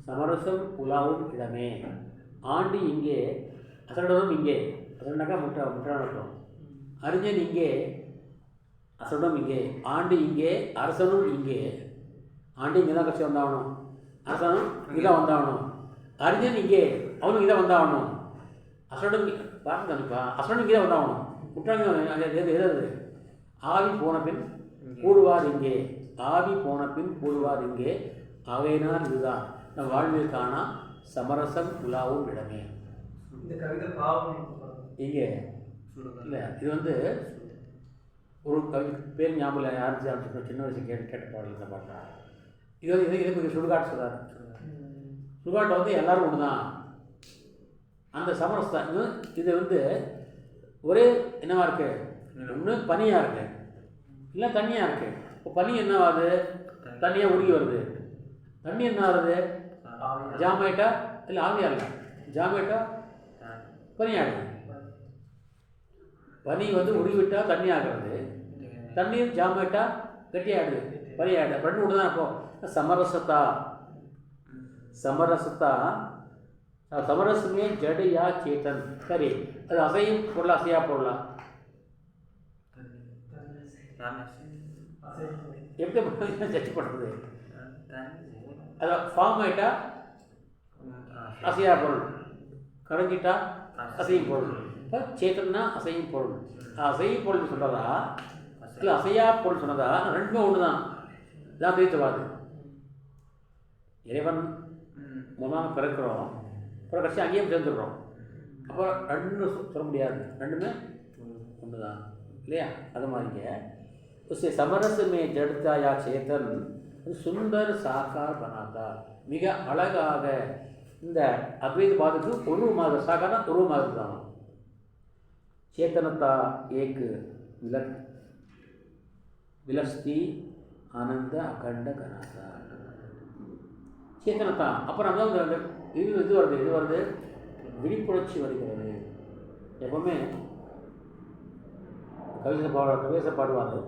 சமரசம் உலாவும் இடமே, ஆண்டி இங்கே அசடனும் இங்கே, அசடனாக்கா முற்றான் இருக்கும், அறிஞன் இங்கே அசடம் இங்கே, ஆண்டி இங்கே அரசனும் இங்கே. ஆண்டி இங்கே தான் கட்சி வந்தாகணும், அரசனும் இங்கே தான் வந்தாகணும், அறிஞன் இங்கே அவனும் இங்கே தான் வந்தாகணும், அசடம் பார்த்துப்பா அசடம் இங்கே தான் வந்தாகணும். முற்றாங்க எதாவது ஆவி போன பின் கூடுவார் இங்கே, ஆவி போன பின் கூடுவார் இங்கே, ஆகையினால் இதுதான் நம் வாழ்வில் காணா சமரசம் உலாவும் இடமே. இந்த கவிதை பாவம் இங்கே இல்லை, இது ஒரு கவி பேர் ஞாபகம் யாரும் சின்ன வயசு கேட்ட பாடல் இந்த பாட்டா. இது கொஞ்சம் சுடுகாட்டு சொல்கிறார். சுடுகாட்டை எல்லோரும் ஒன்று தான், அந்த சமரசம். இது ஒரே என்னவா இருக்குது, ஒன்று பனியாக இருக்குது இல்லை தண்ணியாக இருக்குது. இப்போ பனி என்னவாகுது, தண்ணியாக உருகி வருது. தண்ணி என்ன ஆகுது, ஜாமாயிட்டா இல்லை ஆவியா இல்லை, ஜாமாயிட்டா பனியாகுது. பனி உருகிவிட்டால் தண்ணி ஆகிறது, தண்ணீர் ஜாமாயிட்டா கட்டியாடுது, பனியாடு. ரெண்டு ஒன்று தான். இப்போ சமரசத்தா சமரசத்தா சமரசமே ஜடையா சேத்தன். சரி, அது அசையும் பொருளா அசையா பொருளா? எப்படி ஜட்ஜ் பண்ணுறது? அது ஃபார்ம் ஆகிட்டா அசையா பொருள், கரைஞ்சிட்டா அசையும் பொருள். இப்போ சேத்தன்னா அசையும் பொருள். அசையும் பொருள் சொல்கிறதா இல்லை அசையா பொருள் சொன்னதா? ரெண்டுமே ஒன்று தான். இதான் பிரித்துவாது. இறைவன் மூலமாக பிறக்கிறோம், அப்புறம் கட்சி அங்கேயே சேர்ந்துடுறோம். அப்போ ரெண்டு சொல்ல முடியாது, ரெண்டுமே ஒன்று தான் இல்லையா? அது மாதிரிங்க உசே சமரசமே ஜடுத்தாயா சேத்தன் சுந்தர் சாக்கார் பனாதா. மிக அழகாக இந்த அத்வைத பாதத்துக்கு உருவமாக, சாக்காரா உருவமாக தான். சேத்தனத்தா ஏக்கு விலஸ்தி ஆனந்த அகண்ட கனாதா. சேத்தனத்தா அப்புறம் இது வருது விழிப்புணர்ச்சி வருகிறது. எப்பவுமே கவிதை பாடுவார்,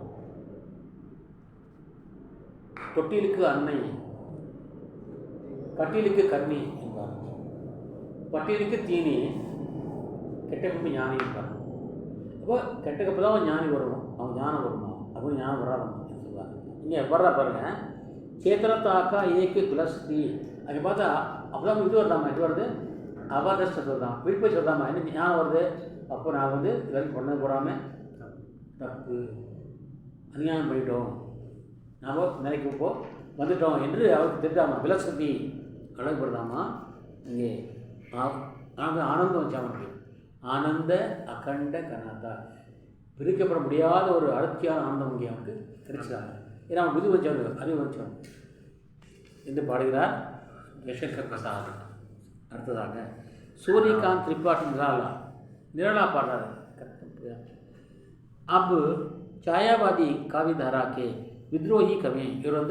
தொட்டிலுக்கு அன்னை பட்டியலுக்கு கண்ணி என்பார், பட்டியலுக்கு தீனி கெட்ட கப்பு ஞானி என்பார். அப்போ கெட்ட கப்பு தான் அவன் ஞானி வரும், அவன் ஞானம் வருமா, அப்போ ஞானம் வராது சொல்லுவாங்க. இங்கே வர்றா பாருங்க, சேத்திரத்தாக்கா ஏக்கு துளசி. அங்கே பார்த்தா அப்போதான் இது வருதாம்மா, இது வருது அபாதஸ்டது வருதான், விருப்பம் சொல்கிறாமா, என்ன ஞானம் வருது. அப்போ நான் இதெல்லாம் பண்ண போகாமல் தப்பு அநியாயம் பண்ணிட்டோம், நாம் நினைக்க இப்போ வந்துட்டோம் என்று அவருக்கு தெரிஞ்சாமா. விலசதி அழகுபடுதாமா. இங்கே ஆனந்தம் வச்சா அவனுக்கு, ஆனந்த அகண்ட கனாதா. பிரிக்கப்பட முடியாத ஒரு அடர்த்தியான ஆனந்தம் இங்கே அவனுக்கு கிடைச்சிடாங்க. ஏன்னா அவன் புதி வச்சவன், அறிவு வச்சவன் என்று பாடுகிறார் யசங்கர் பிரசாத். அடுத்ததாக சூரியகாந்த் திரிபாठी நிரலா பாடுறாரு. अब छायावादी काव्य धारा के विद्रोही कवि. इवर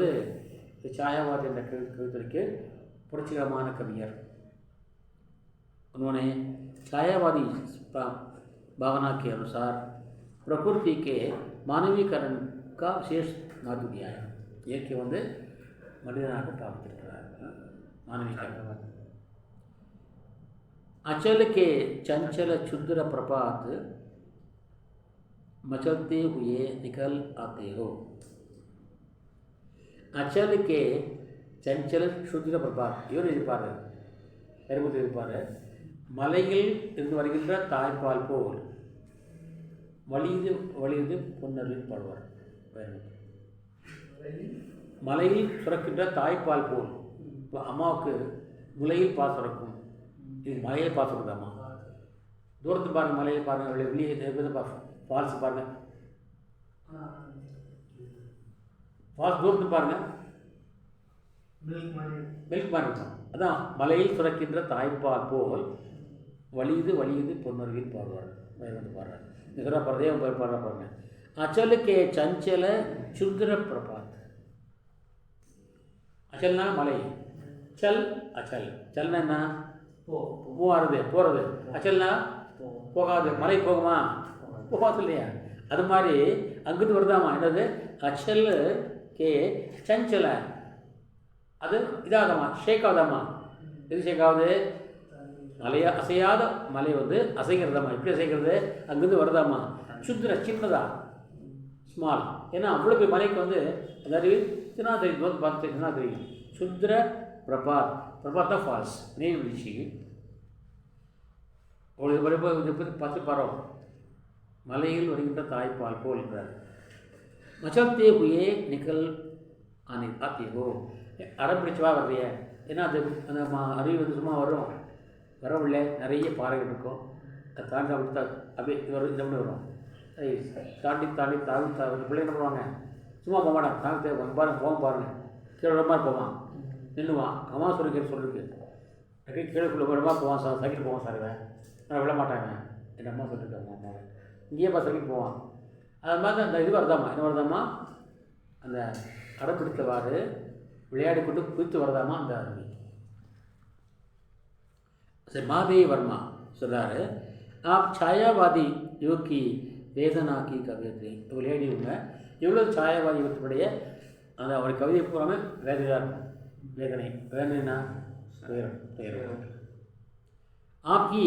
छायावादी एன்ற கவிதைக்கு புரட்சிகரமான கவிஞர். उन्होंने छायावादी भावना के अनुसार प्रकृति के मानवीकरण का विशेष महत्व दिया है. இயற்கை மனிதனாக பார்த்திருக்கிறார், मानवीकरण. अचल के चंचल क्षुद्र प्रपात मचलते हुए निकल आते हो. अचल के चंचल क्षुद्र प्रपात. இவர் இருப்பார், பெருமதி இருப்பார். மலையில் இருந்து வருகின்ற தாய்ப்பால் போல் வலிது வலிது பொன்னரில் பாடுவார். மலையில் சுரக்கின்ற தாய்ப்பால் போல். இப்போ அம்மாவுக்கு முலையில் பால் சுரக்கும், இது மலையில் பால் சுரக்குதாம்மா. தூரத்து பாருங்கள், மலையில் பாருங்கள், வெளியே ஃபால்ஸ் பாருங்கள், ஃபால்ஸ் தூரத்து பாருங்கள், மில்க் மாதிரி இருக்கும். அதான் மலையில் சுரக்கின்ற தாய்ப்பால் போல் வலியுது வலியுது பொன்னருவின்னு பாடுவார். பாடுறார் நிகராக பாடுறதே பாடுறா பாருங்க. அச்சலுக்கே சஞ்சல சுந்தர பிரபாத். அச்சல்னா மலை, சல் அச்சல். சல்னா என்ன? போ மூவாருது போகிறது. அச்சல்னா போகாது. மலை போகுமா? போகாது இல்லையா? அது மாதிரி அங்கிட்டு வருதாமா என்னது? அச்சல் கே சஞ்சல, அது இதாகமா ஷேக் ஆகுதாமா. எது ஷேக் ஆகுது? மலையா அசையாத மலை வந்து அசைகிறதாமா. எப்படி அசைகிறது? அங்கிருந்து வருதாமா. சுத்திர சின்னதா ஸ்மால். ஏன்னா அவ்வளோ பெரிய மலைக்கு வந்து அதாவது தினா தெரியும் பார்த்து தினா தெரியும். சுத்திர பிரபாத். பிரபாத் தான் ஃபால்ஸ் நீர்வீழ்ச்சி. ஒரு பத்து பரம் மலையில் வருகின்ற தாய்ப்பால் போல் என்றார். மச்சத்தே ஹுயே நிக்கல் ஆத்தியோ அடம் பிடிச்சவா வர்றிய. ஏன்னா அது அந்த அருவி வந்து சும்மா வரும், வரவில்லை, நிறைய பாறைகள் இருக்கும். அதை தாண்டி அப்படி அப்படியே வரும், இந்த மாதிரி வரும். அதை தாண்டி தாண்டி தாவி பிள்ளை என்ன பண்ணுவாங்க? சும்மா போக மாட்டாங்க. தாண்டி பாருங்க, போக பாருங்கள். கீழே விட மாதிரி போவான், நின்றுவான். அம்மா சொல்லிருக்கு கீழே விடமா போவான் சார், சைக்கிள் போவான் சார். நான் விட மாட்டாங்க, என் அம்மா சொல்லியிருக்காங்க. அம்மாவை இங்கேயே சைக்கிள் போவான். அது மாதிரி அந்த இது வருதாமா, என்ன வருதாமா, அந்த அடம் பிடித்தவாறு விளையாடி கொண்டு குதித்து வரதாமா அந்த அருவி. சரி, மாதேவி வர்மா சொல்கிறாரு, ஆப் சாயாவாதி யோகி வேதனாக்கி கவியத்தை விளையாடிவங்க எவ்வளோ சாயாவாதி யுகத்தினுடைய அந்த அவர் கவிதை பூராமே வேதனையாக இருக்கும். வேதனைனா துயரம். ஆப்கி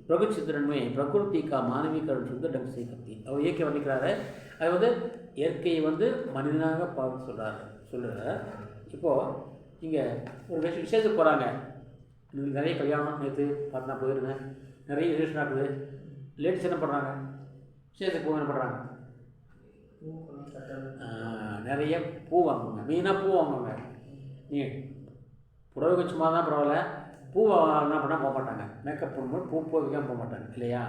பிரகச்சித்திரன்மே பிரகிருதி கா மானவீகரணம் சுத்த ढंग से करती. அவர் இயற்கை வர்ணிக்கிறாரு. அது வந்து இயற்கையை வந்து மனிதனாக பார்த்து சொல்கிறார். இப்போது இங்கே ஒரு விசேஷத்துக்கு போகிறாங்க. நிறைய கல்யாணம் நேற்று பார்த்து நான் போயிருந்தேன். நிறைய விசேஷம் நடக்குது. லேடிஸ் என்ன பண்ணுறாங்க? விசேஷத்துக்கு போக என்ன பண்ணுறாங்க? நிறைய பூ வாங்குவாங்க. மெயினாக பூ வாங்குவாங்க. நீங்கள் புடவை சும்மா தான் பரவாயில்ல, பூவை என்ன பண்ணால் போக மாட்டாங்க. மேக்கப் பண்ணும்போது பூ வைக்காமல் போக மாட்டாங்க இல்லையா?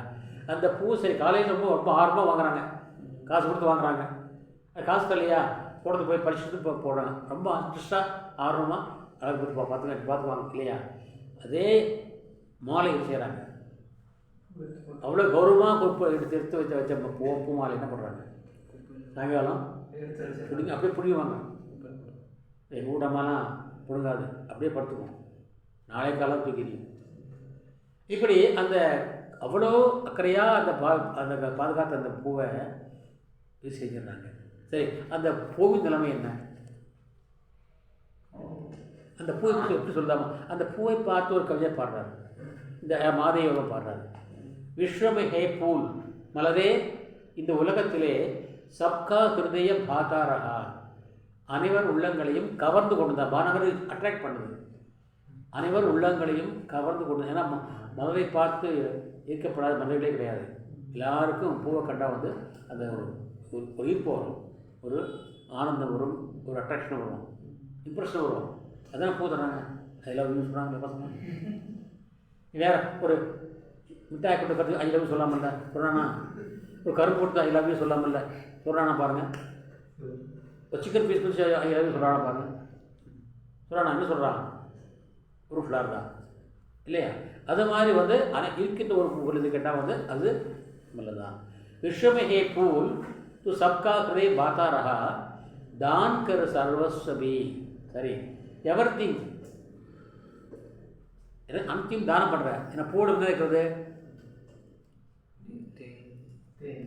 அந்த பூ சரி காலையில் ரொம்ப ஆர்வமாக வாங்குறாங்க, காசு கொடுத்து வாங்குறாங்க. காசு இல்லையா, போடுறது போய் பறிச்சுட்டு போடுறாங்க. ரொம்ப இன்ட்ரெஸ்டாக ஆர்வமாக அழகு கொடுத்து பார்த்துக்குவாங்க இல்லையா? அதே மாலை செய்கிறாங்க. அவ்வளோ கௌரவமாக எடுத்து வச்ச பூ மாலை என்ன பண்ணுறாங்க? சாயங்காலம் பிடிங்க, அப்படியே பிடிக்குவாங்க. எங்கள் ஊட்டமாலாம் பிடுங்காது, அப்படியே படுத்துக்குவோம். நாளை காலம் தூக்கிடும். இப்படி அந்த அவ்வளோ அக்கறையாக அந்த பாதுகாத்த அந்த பூவை இது செஞ்சிடறாங்க. சரி, அந்த பூவின் நிலைமை என்ன? அந்த பூ எப்படி சொல்லாமா? அந்த பூவை பார்த்து ஒரு கவிதை பாடுறாரு. இந்த மாதேவி பாடுறாரு. விஸ்வமே ஹே பூல் மலரே, இந்த உலகத்திலே சப்கா ஹிருதய பாதாரா, அனைவர் உள்ளங்களையும் கவர்ந்து கொண்டுதான். பானகரை அட்ராக்ட் பண்ணுது, அனைவர் உள்ளங்களையும் கவர்ந்து கொண்டு. ஏன்னா மலரை பார்த்து ஈர்க்கப்படாத மலர்களே கிடையாது. எல்லாருக்கும் பூவை கண்டால் வந்து அந்த ஒரு ஈர்ப்பு வரும், ஒரு ஆனந்தம் வரும், ஒரு அட்ராக்ஷன் வரும், இம்ப்ரெஷன் வரும். அதான் பூ தராங்க. அதெல்லாம் யூஸ் பண்ணுறாங்க பசங்க. வேறு ஒரு மிட்டாய் கொண்டு கற்று ஐ லவ் சொல்லாமல்ல சொல்கிறானா? ஒரு கரும்பு கொடுத்து ஐ லவ் யூ சொல்லாமல்ல சொல்கிறானா? பாருங்கள். ஒரு சிக்கன் பீஸ் பிடிச்சி ஐ லவ் யூ சொல்கிறானா? பாருங்கள். சொல்கிறானா? என்ன சொல்கிறான்? ஒரு ஃப்ளார் தான் இல்லையா? அது மாதிரி வந்து இருக்கின்ற ஒரு இது கேட்டால் வந்து அது நல்லதான். விஸ்வமே ஹே பூல் து சப்கா ஹிருதய பாத்தா ரஹா, தான் கர் சர்வஸ்வபி. சரி, எவர் திங் அன்றையும் தானம் பண்ணுற. ஏன்னா பூவிடம் என்ன இருக்கிறது?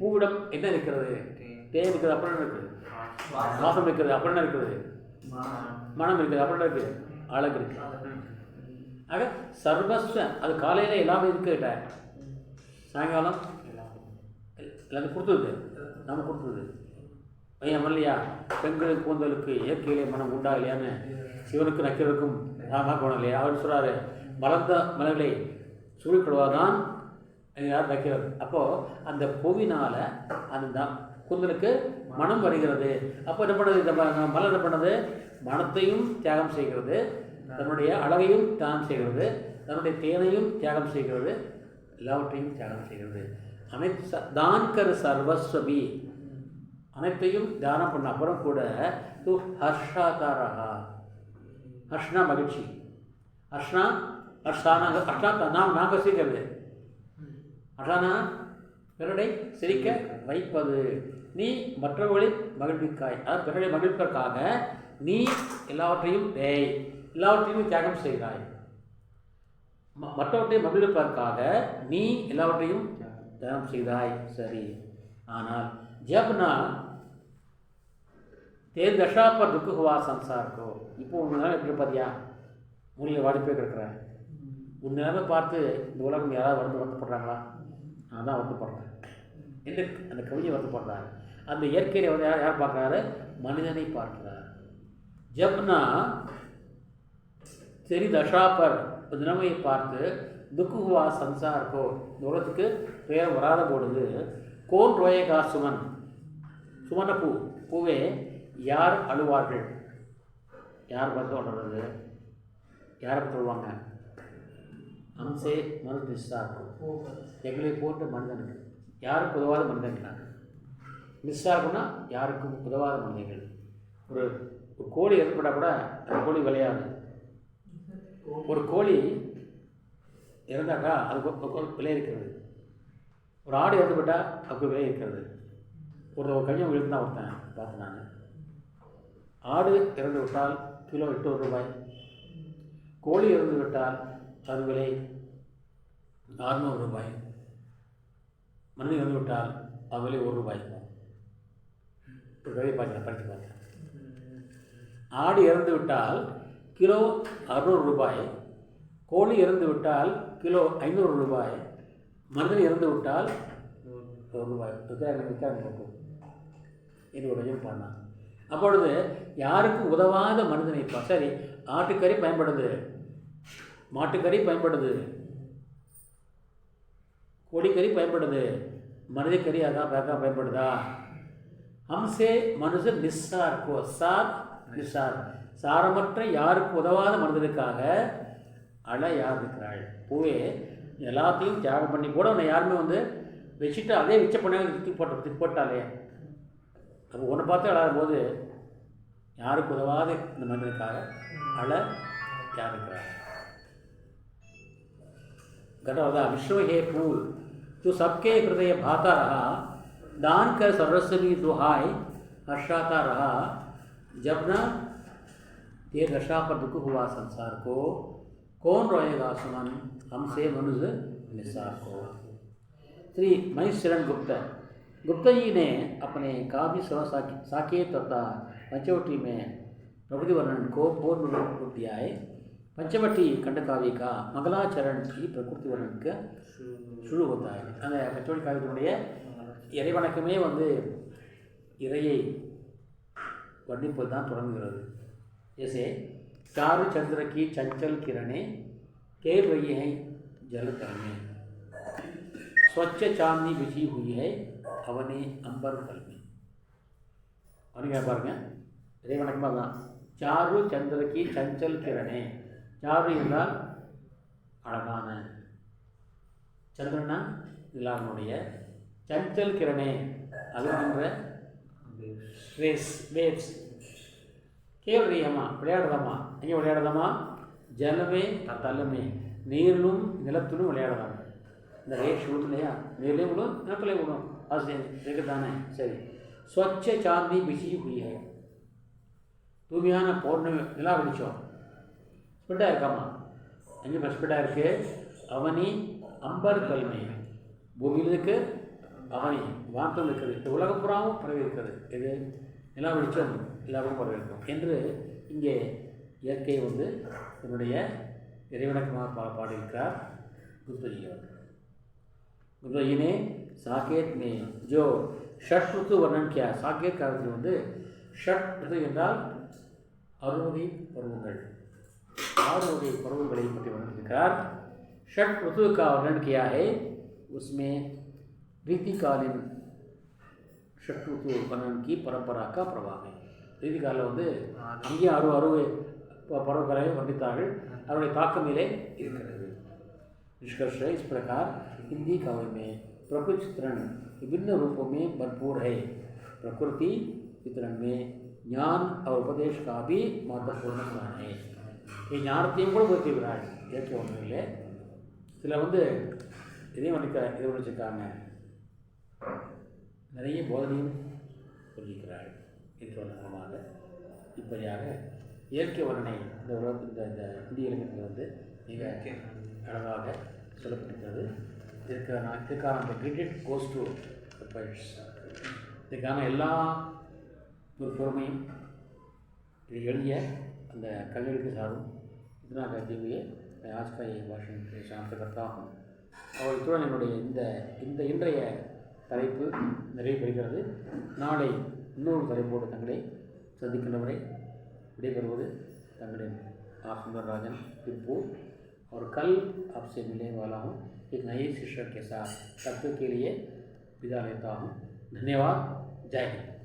பூவிடம் என்ன இருக்கிறது? தேன் இருக்கிறது, அப்புறம் என்ன இருக்குது? வாசம் இருக்கிறது, அப்புறம் என்ன இருக்கிறது? மனம் இருக்குது, அப்புறம் என்ன இருக்குது? அழகு இருக்குது. ஆக சர்வஸ்வ, அது காலையில் எல்லாமே இருக்கிட்ட, சாயங்காலம் எல்லாத்தையும் கொடுத்துருது, நம்ம கொடுத்துருது. பையன் இல்லையா? பெண்களுக்கு கூந்தலுக்கு இயற்கையிலே மனம் உண்டா இல்லையான்னு சிவனுக்கு நக்கிறதுக்கும் போனோம் இல்லையா? அவர் சொல்கிறாரு, மலர்ந்த மலர்களை சூழ்கொள்வாதான் யார் நக்கிறது. அப்போது அந்த பூவினால் அந்த கூந்தலுக்கு மனம் வருகிறது. அப்போ என்ன பண்ணுறது? இந்த மலர் என்ன பண்ணுறது? மனத்தையும் தியாகம் செய்கிறது, தன்னுடைய அழகையும் தியாகம் செய்கிறது, தன்னுடைய தேனையும் தியாகம் செய்கிறது, எல்லாவற்றையும் தியாகம் செய்கிறது. அனைத்து தான்கர் சர்வஸ்வபி, அனைத்தையும் தியானம் பண்ண அப்புறம் கூட து ஹர்ஷாதாரா, ஹர்ஷ்னா மகிழ்ச்சி, ஹர்ஷ்னா ஹர்ஷானா நாம் சிரிக்கிறது, ஹர்ஷானா பிறரை சிரிக்க வைப்பது. நீ மற்றவர்களை மகிழ்விக்காய், அதாவது பிறரை மகிழ்ப்பதற்காக நீ எல்லாவற்றையும் எல்லாவற்றையும் தியாகம் செய்கிறாய். மற்றவற்றை மகிழ்ப்பதற்காக நீ எல்லாவற்றையும் தியாகம் செய்தாய். சரி, ஆனால் ஜப்னா தேர் தஷா பர் துக்கு ஹுவா சம்சார்க்கோ. இப்போ உன் நிலைமை எப்படி பார்த்தியா? மூலையில் வாடி போய் கிடக்குறேன். உன் நிலைமை பார்த்து இந்த உலகம் யாராவது வருத்தப்படுறாங்களா? நான் தான் வருத்தப்படுறேன் என்று அந்த கவிஞை வருத்தப்படுறாரு. அந்த இயற்கையை வந்து யார் பார்க்குறாரு? மனிதனை பார்க்கிறார். ஜப்னா சரி தஷா பர் நிலைமையை பார்த்து துக்கு ஹுவா சம்சார்க்கோ, இந்த உலகத்துக்கு பெயர் வராத பொழுது கோன் ரோயகா சுமன், சுமன பூவே யார் அழுவார்கள்? யார் பார்த்து சொல்கிறது? யாரை பற்றி சொல்லுவாங்க? அம்சே மனு மிஸ்ஸாக இருக்கும். எங்களை போன்ற மனிதர்கள், யாருக்கு உதவாத மனிதர்கள். மிஸ்ஸாக இருக்குன்னா யாருக்கும் உதவாத மனிதர்கள். ஒரு கோழி ஏற்பட்டால் கூட அந்த கோழி விளையாது. ஒரு கோழி இறந்தாக்கா அதுக்கு விலை இருக்கிறது. ஒரு ஆடு இறந்துவிட்டால் அதுக்கு விலை இருக்கிறது. ஒரு கழிவு விழுந்தான் ஒருத்தன் பார்த்தேன் நான். ஆடு இறந்து விட்டால் கிலோ 8 ரூபாய், கோழி இறந்து விட்டால் அது விலை 600 ரூபாய், மனிதன் இறந்து விட்டால் அது விலை 1 ரூபாய். ஒரு கதையை பார்த்தேன், படித்து பார்த்தேன். ஆடு இறந்து விட்டால் கிலோ 600 ரூபாய், கோழி இறந்து விட்டால் கிலோ 500 ரூபாய், மனிதன் இறந்து விட்டால் 1 ரூபாய். விற்காது என்று ஒரு ஐயம் பண்ணான். அப்பொழுது யாருக்கும் உதவாத மனிதனை சரி, ஆட்டுக்கறி பயன்படுது, மாட்டுக்கறி பயன்படுது, கோழிக்கறி பயன்படுது, மனிதக்கறி அதான் பயன்படுதா? ஹம்சே மனுஷன் நிஸ்ஸார் கோ சார் நிஸ்ஸார், சாரமற்ற யாருக்கு உதவாத மனிதனுக்காக அழ யார் இருக்கிறாள்? பூவே எல்லாத்தையும் தியாகம் பண்ணி கூட உன்னை யாருமே வந்து வச்சுட்டு அதே வச்ச பண்ண தூக்கி போட்டாலே, அப்போ ஒன்று பார்த்து அழாத போது யாருக்கு உதவாத இந்த மனிதனுக்காக அழ யார் இருக்கிறார்? घटवदा विश्व हे फूल तू सबके हृदय भाता रहा, दान कर सरस्वती दुहाई हर्षाता रहा, जब न ये दशा पर दुख हुआ संसार को, कौन रोएगा सुमन हमसे मनुष्य निसार को। श्री महेश्वरन गुप्ता जी ने अपने काव्य स्व साकेत तथा पंचवटी में प्रकृति वर्णन को पूर्ण रूप दिया है। पंचवटी खंडकाव्य का मंगला चरण की प्रकृति वर्णन का शुरू होता है. அந்த பஞ்சவட்டி காவியத்தினுடைய இறைவணக்கமே வந்து இறையை वर्णिपद தான் தொடங்குகிறது. जैसे चारु चंद्र की चंचल किरणें खेल रही हैं जल तल में, स्वच्छ चांदनी बिछी हुई है அவனே अंबर तल में. அவனுக்கு பாருங்க இறைவணக்கமாக தான். चारु चंद्र की चंचल किरणें, चारु என்றால் அழகான, சந்திரனா நிலாவினுடைய, சஞ்சல் கிரணே அதுகின்ற வேவ்ஸ், கேள்வியம்மா விளையாடலாமா? எங்கே விளையாடலாமா? ஜலமே தலமே, நீரிலும் நிலத்திலும் விளையாடலாம். இந்த ரேஷ் விழும் இல்லையா, நீர்லேயும் விடும் நிலத்துலேயும் விடும், அது தானே. சரி, ஸ்வச்ச சாந்தி பிசி ஹுய் ஹை, தூய்மையான பௌர்ணமி நிலா வெளிச்சம் ஸ்பிட்டாக இருக்காமா? எங்கே ஸ்பிட்டாக இருக்குது? அவனி அம்பர் கல்மை, பூமியில் இருக்கு, அவனி வானத்தில் இருக்குது, இந்த உலகம் புறாவும் பரவி இருக்கிறது. இது நிலா வெளிச்சம் எல்லாரும் பரவி இருக்கும் என்று இங்கே இயற்கை வந்து என்னுடைய இறைவணக்கமாக பாடியிருக்கிறார் गुप्ता जी ने साकेत में जो षट ऋतु वर्णन किया. साकेत காலத்தில் வந்து ஷட் ऋतु என்றால் 60 பருவங்கள், 6 वगे पर्वங்களை பற்றி वर्णित. षट ऋतु का वर्णन किया है, उसमें रीतिकालीन षट ऋतु वर्णन की परंपरा का प्रभाव है. रीतिकाल வந்து அங்கே 60 பருவங்களை वर्णिத்தார்கள், அவருடைய தாக்கம் மேலே இருக்கிறது. निष्कर्ष है इस प्रकार हिंदी काव्य में प्रकृति चित्रण विभिन्न रूपों में भरपूर है. प्रकृति चित्रण में ज्ञान और उपदेश का भी महत्वपूर्ण स्थान है. ये ஞானத்தையும் கூட போதிக்கிறாள் இயற்கை ஒன்றில். சில வந்து இதையும் இதை வச்சுக்காங்க, நிறைய போதனையும் சொல்லிக்கிறாள். இது மூலமாக இப்படியாக இயற்கை வர்ணனை இந்த உலகத்தில் இந்த இந்திய இலக்கியத்தில் வந்து மிக அழகாக சொல்லப்பட்டிருக்கிறது. இதுக்கான அந்த credit goes to the poets. இதுக்கான எல்லா ஒரு பொறுமையும் இது எழுதிய அந்த कन्नड़ सारूं इतना कहते हुए मैं आज का ये भाषण शांत करता हूँ. और இத்துடன் என்னுடைய இந்த இன்றைய தலைப்பு நிறைவு பெறுகிறது. நாளை இன்னொரு தலைப்போடு தங்களை சந்திக்கின்ற வரை விடைபெறுவது தங்களின் सुंदरराजन तिरपुर. और कल आपसे मिलने वाला हूँ एक नए शीर्षक के साथ. तब तक के लिए विदा लेता हूँ. धन्यवाद. जय हिंद.